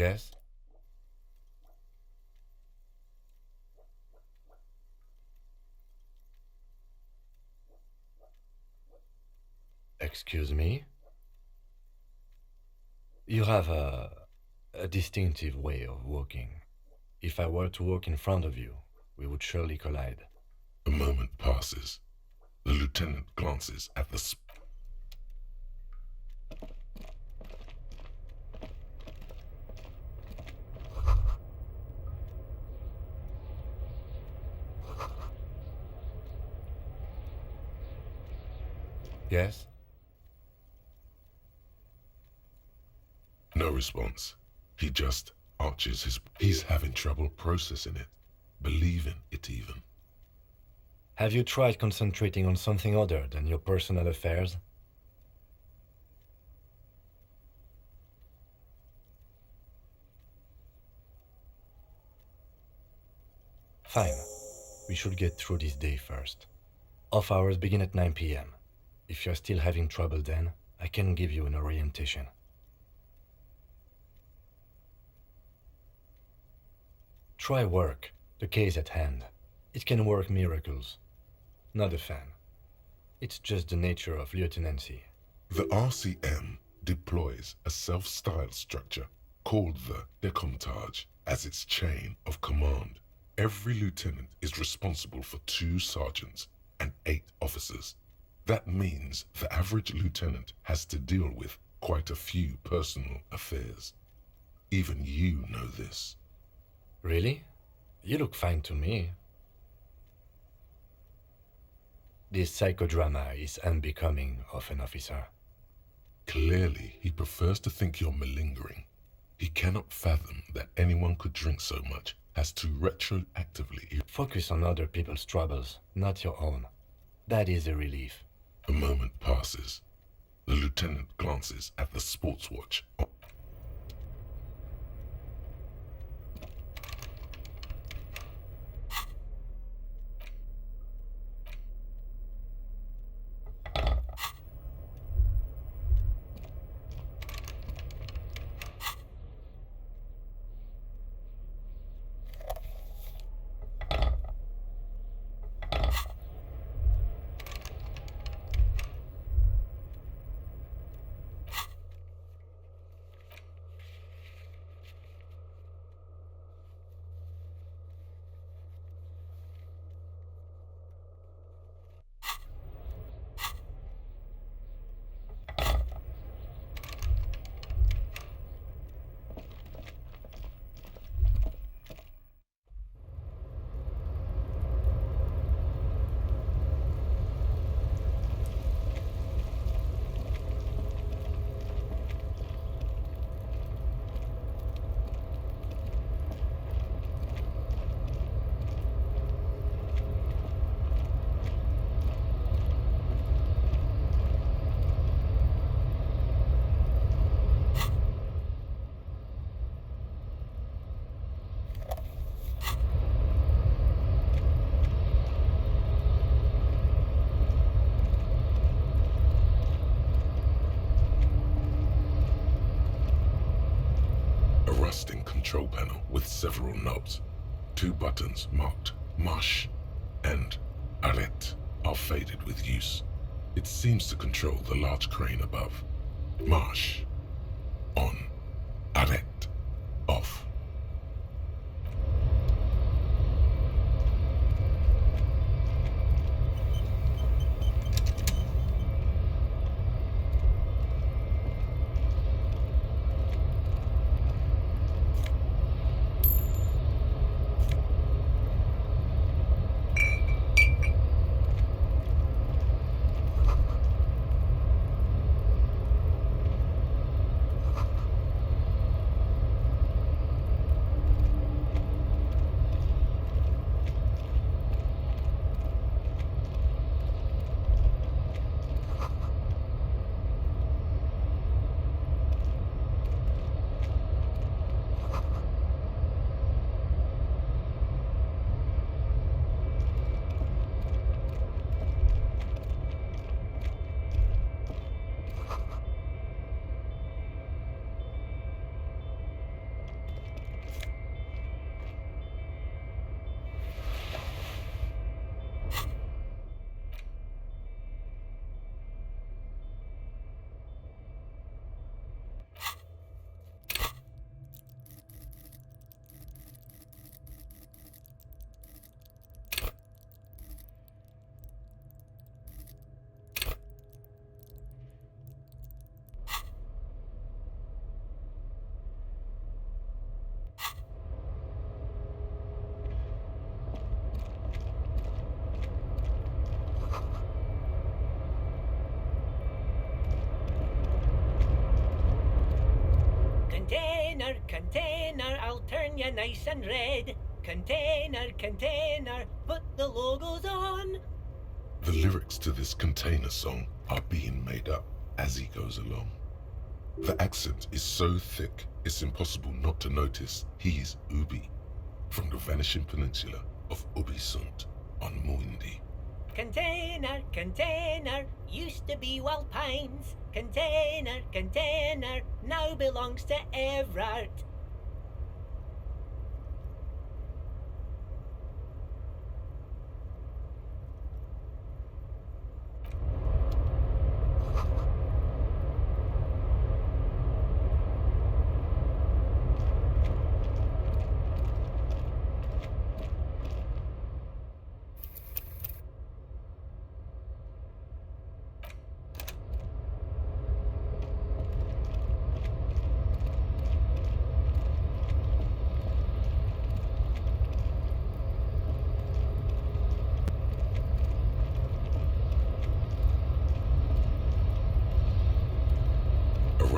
Yes? Excuse me? You have a distinctive way of walking. If I were to walk in front of you, we would surely collide. A moment passes. The lieutenant glances at the Yes? No response. He just arches his... He's having trouble processing it, believing it even. Have you tried concentrating on something other than your personal affairs? Fine. We should get through this day first. Off hours begin at 9 p.m. If you're still having trouble then, I can give you an orientation. Try work, the case at hand. It can work miracles. Not a fan. It's just the nature of lieutenancy. The RCM deploys a self-styled structure called the décomptage as its chain of command. Every lieutenant is responsible for 2 sergeants and 8 officers. That means the average lieutenant has to deal with quite a few personal affairs. Even you know this. Really? You look fine to me. This psychodrama is unbecoming of an officer. Clearly, he prefers to think you're malingering. He cannot fathom that anyone could drink so much as to retroactively... Focus on other people's troubles, not your own. That is a relief. A moment passes. The lieutenant glances at the sports watch. Rusting control panel with several knobs. 2 buttons marked Marche and Arrête are faded with use. It seems to control the large crane above. Marche. On. Arrête. Off. Container, container, I'll turn you nice and red. Container, container, put the logos on. The lyrics to this container song are being made up as he goes along. The accent is so thick, it's impossible not to notice he's Ubi, from the vanishing peninsula of Ubisunt on Muindi. Container, container, used to be Wild Pines. Container, container, now belongs to Everard.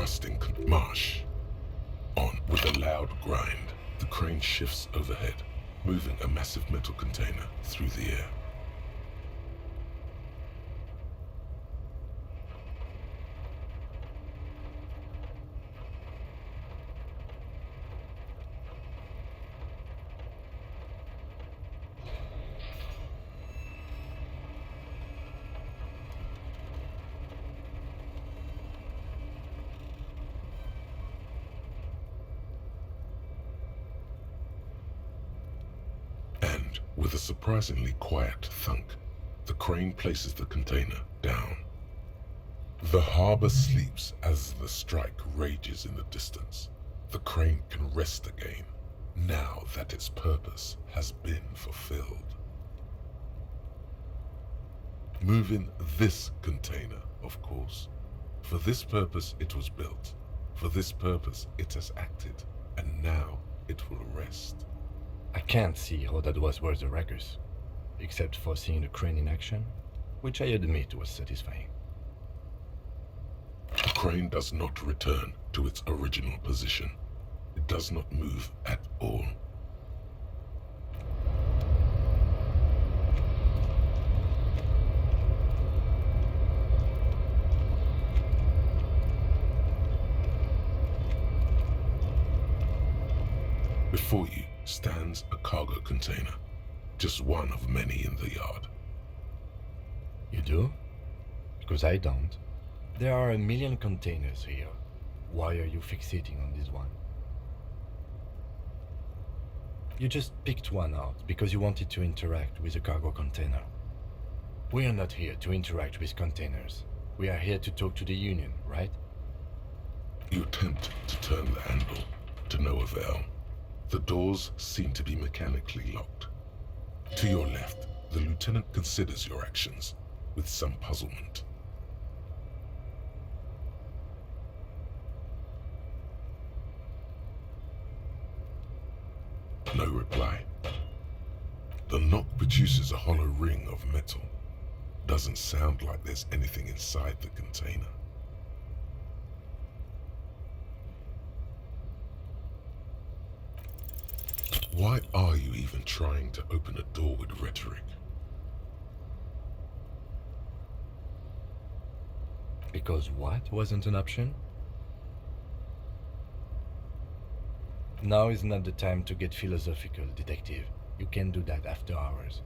rusting marsh. On with a loud grind, the crane shifts overhead, moving a massive metal container through the air. With a surprisingly quiet thunk, the crane places the container down. The harbor sleeps as the strike rages in the distance. The crane can rest again, now that its purpose has been fulfilled. Moving this container, of course. For this purpose it was built. For this purpose it has acted, and now it will rest. I can't see how that was worth the ruckus, except for seeing the crane in action, which I admit was satisfying. The crane does not return to its original position. It does not move at all. Before you stands a cargo container, just one of many in the yard. You do? Because I don't. There are a million containers here. Why are you fixating on this one? You just picked one out because you wanted to interact with a cargo container. We are not here to interact with containers. We are here to talk to the Union, right? You attempt to turn the handle, to no avail. The doors seem to be mechanically locked. To your left, the lieutenant considers your actions with some puzzlement. No reply. The knock produces a hollow ring of metal. Doesn't sound like there's anything inside the container. Why are you even trying to open a door with rhetoric? Because what wasn't an option? Now is not the time to get philosophical, detective. You can do that after hours.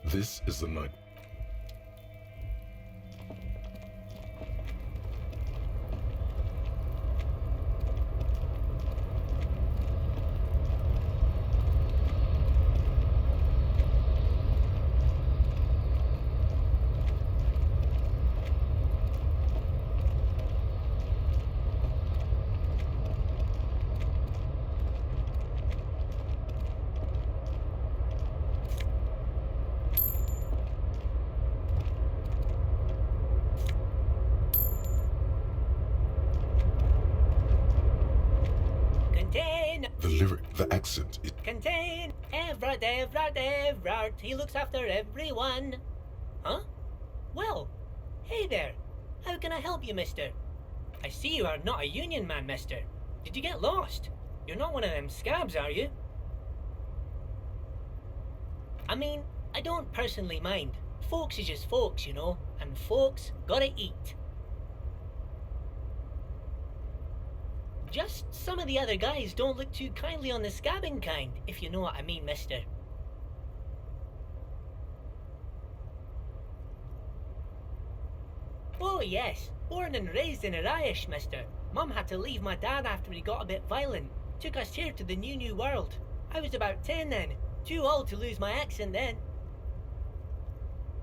This is the night. The accent, it... Contain Everard, he looks after everyone. Huh? Well, hey there. How can I help you, mister? I see you are not a union man, mister. Did you get lost? You're not one of them scabs, are you? I mean, I don't personally mind. Folks is just folks, you know, and folks gotta eat. Just some of the other guys don't look too kindly on the scabbing kind, if you know what I mean, mister. Oh yes, born and raised in Irish, mister. Mum had to leave my dad after he got a bit violent. Took us here to the new world. I was about 10 then, too old to lose my accent then.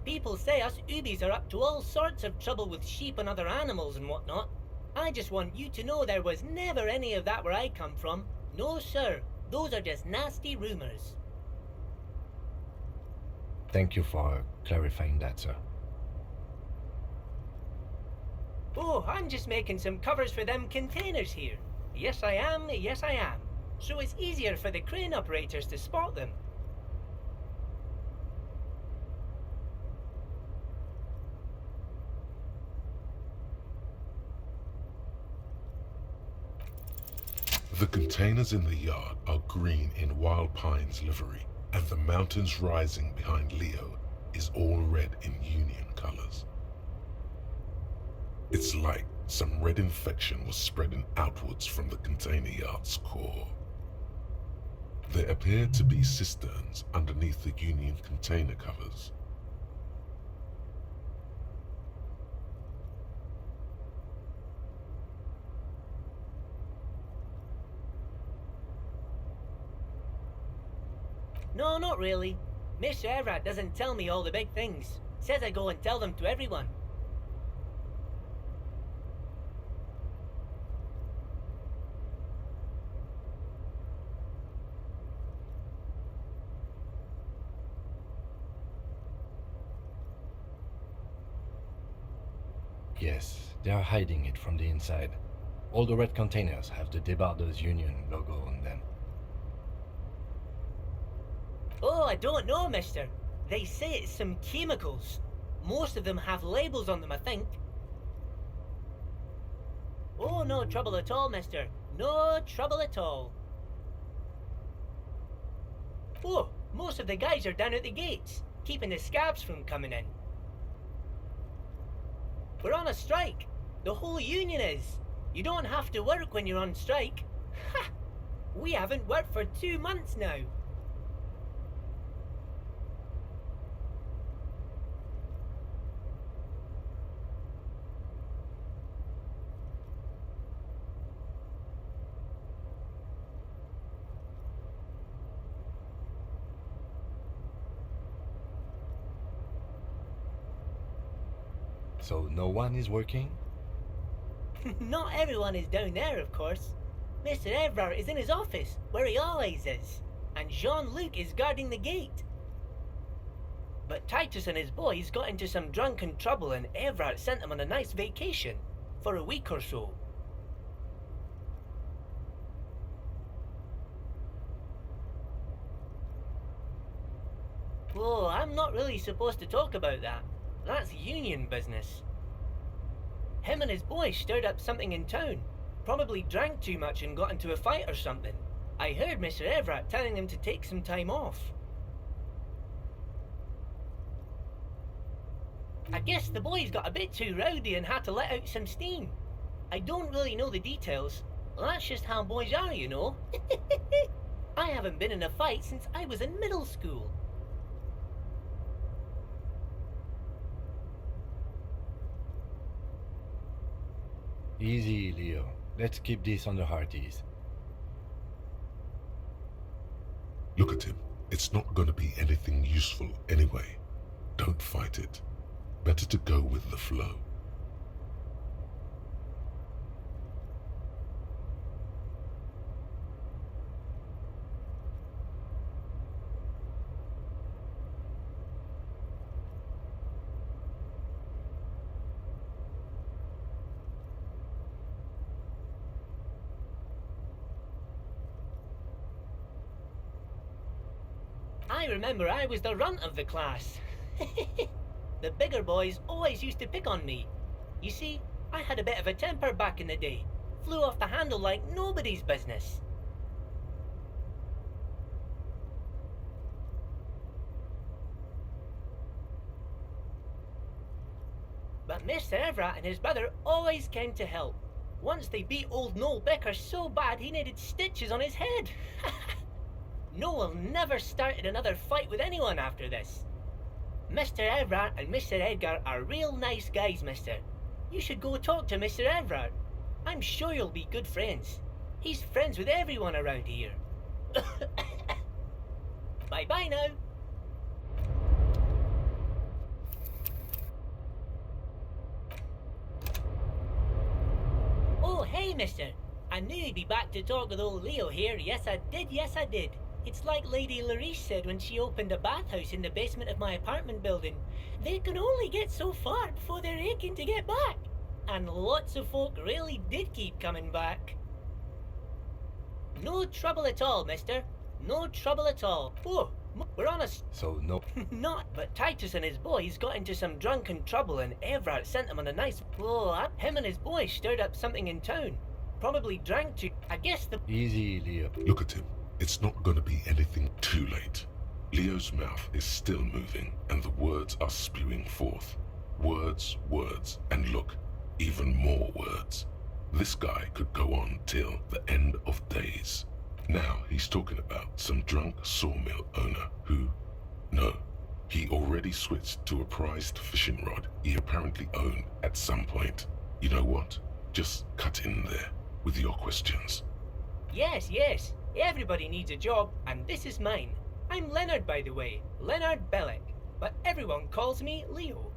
People say us Ubies are up to all sorts of trouble with sheep and other animals and whatnot. I just want you to know there was never any of that where I come from. No sir, those are just nasty rumours. Thank you for clarifying that, sir. Oh, I'm just making some covers for them containers here. Yes I am, yes I am. So it's easier for the crane operators to spot them. The containers in the yard are green in Wild Pine's livery, and the mountains rising behind Leo is all red in Union colors. It's like some red infection was spreading outwards from the container yard's core. There appear to be cisterns underneath the Union container covers. No, not really. Mr. Everett doesn't tell me all the big things. Says I go and tell them to everyone. Yes, they are hiding it from the inside. All the red containers have the Debarders Union logo on them. Oh, I don't know, mister. They say it's some chemicals. Most of them have labels on them, I think. Oh, no trouble at all, mister. No trouble at all. Oh, most of the guys are down at the gates, keeping the scabs from coming in. We're on a strike. The whole union is. You don't have to work when you're on strike. Ha! We haven't worked for 2 months now. So no one is working? Not everyone is down there, of course. Mr. Everard is in his office, where he always is, and Jean-Luc is guarding the gate. But Titus and his boys got into some drunken trouble and Everard sent them on a nice vacation, for a week or so. Oh, I'm not really supposed to talk about that. That's union business. Him and his boys stirred up something in town. Probably drank too much and got into a fight or something. I heard Mr. Everett telling them to take some time off. I guess the boys got a bit too rowdy and had to let out some steam. I don't really know the details. That's just how boys are, you know. I haven't been in a fight since I was in middle school. Easy, Leo. Let's keep this on the hearties. Look at him. It's not going to be anything useful anyway. Don't fight it. Better to go with the flow. I remember I was the runt of the class. The bigger boys always used to pick on me. You see, I had a bit of a temper back in the day. Flew off the handle like nobody's business. But Mr. Everett and his brother always came to help. Once they beat old Noel Becker so bad he needed stitches on his head. Noel never started another fight with anyone after this. Mr. Everett and Mr. Edgar are real nice guys, mister. You should go talk to Mr. Everett. I'm sure you'll be good friends. He's friends with everyone around here. Bye-bye now. Oh, hey, mister. I knew you'd be back to talk with old Leo here. Yes, I did. It's like Lady Larice said when she opened a bathhouse in the basement of my apartment building. They can only get so far before they're aching to get back. And lots of folk really did keep coming back. No trouble at all, mister. No trouble at all. Oh, we're on a... So no. Not, but Titus and his boys got into some drunken trouble and Everard sent them on a nice blow up. Him and his boys stirred up something in town. Probably drank too... I guess the... Easy, Leo. Look at him. It's not going to be anything too late. Leo's mouth is still moving and the words are spewing forth. Words, words, and look, even more words. This guy could go on till the end of days. Now he's talking about some drunk sawmill owner who... No, he already switched to a prized fishing rod he apparently owned at some point. You know what? Just cut in there with your questions. Yes. Everybody needs a job, and this is mine. I'm Leonard, by the way. Leonard Bellick. But everyone calls me Leo.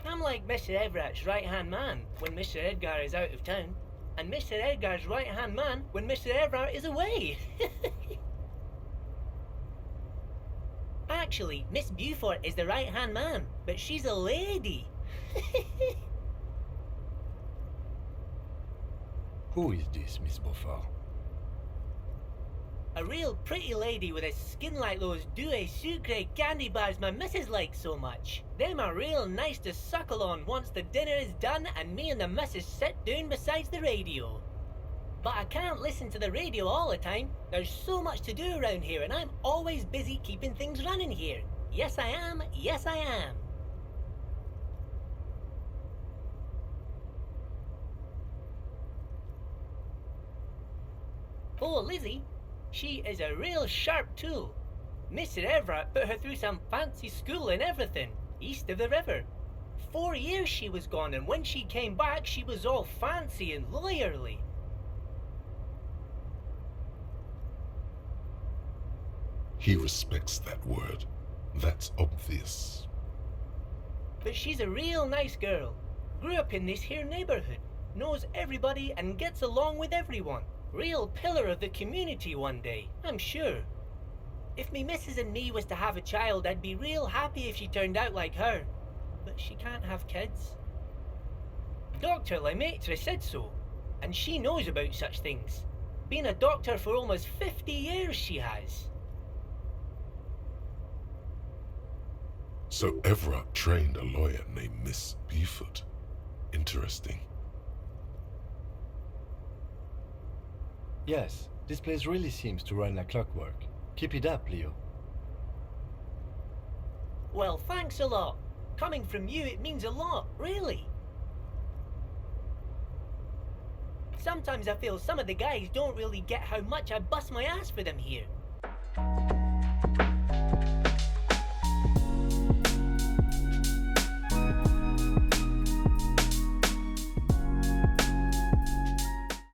I'm like Mr. Everett's right-hand man when Mr. Edgar is out of town, and Mr. Edgar's right-hand man when Mr. Everett is away. Actually, Miss Beaufort is the right-hand man, but she's a lady. Who is this, Miss Beaufort? A real pretty lady with a skin like those Douai Sucre candy bars my missus likes so much. Them are real nice to suckle on once the dinner is done and me and the missus sit down beside the radio. But I can't listen to the radio all the time. There's so much to do around here and I'm always busy keeping things running here. Yes I am. Oh, Lizzie, she is a real sharp tool. Mr. Everett put her through some fancy school and everything, east of the river. 4 years she was gone, and when she came back, she was all fancy and lawyerly. He respects that word. That's obvious. But she's a real nice girl. Grew up in this here neighborhood. Knows everybody and gets along with everyone. Real pillar of the community one day, I'm sure. If me missus and me was to have a child, I'd be real happy if she turned out like her. But she can't have kids. Dr. Lemaitre said so, and she knows about such things. Been a doctor for almost 50 years she has. So Everett trained a lawyer named Miss Beaufort. Interesting. Yes, this place really seems to run like clockwork. Keep it up, Leo. Well, thanks a lot. Coming from you, it means a lot, really. Sometimes I feel some of the guys don't really get how much I bust my ass for them here.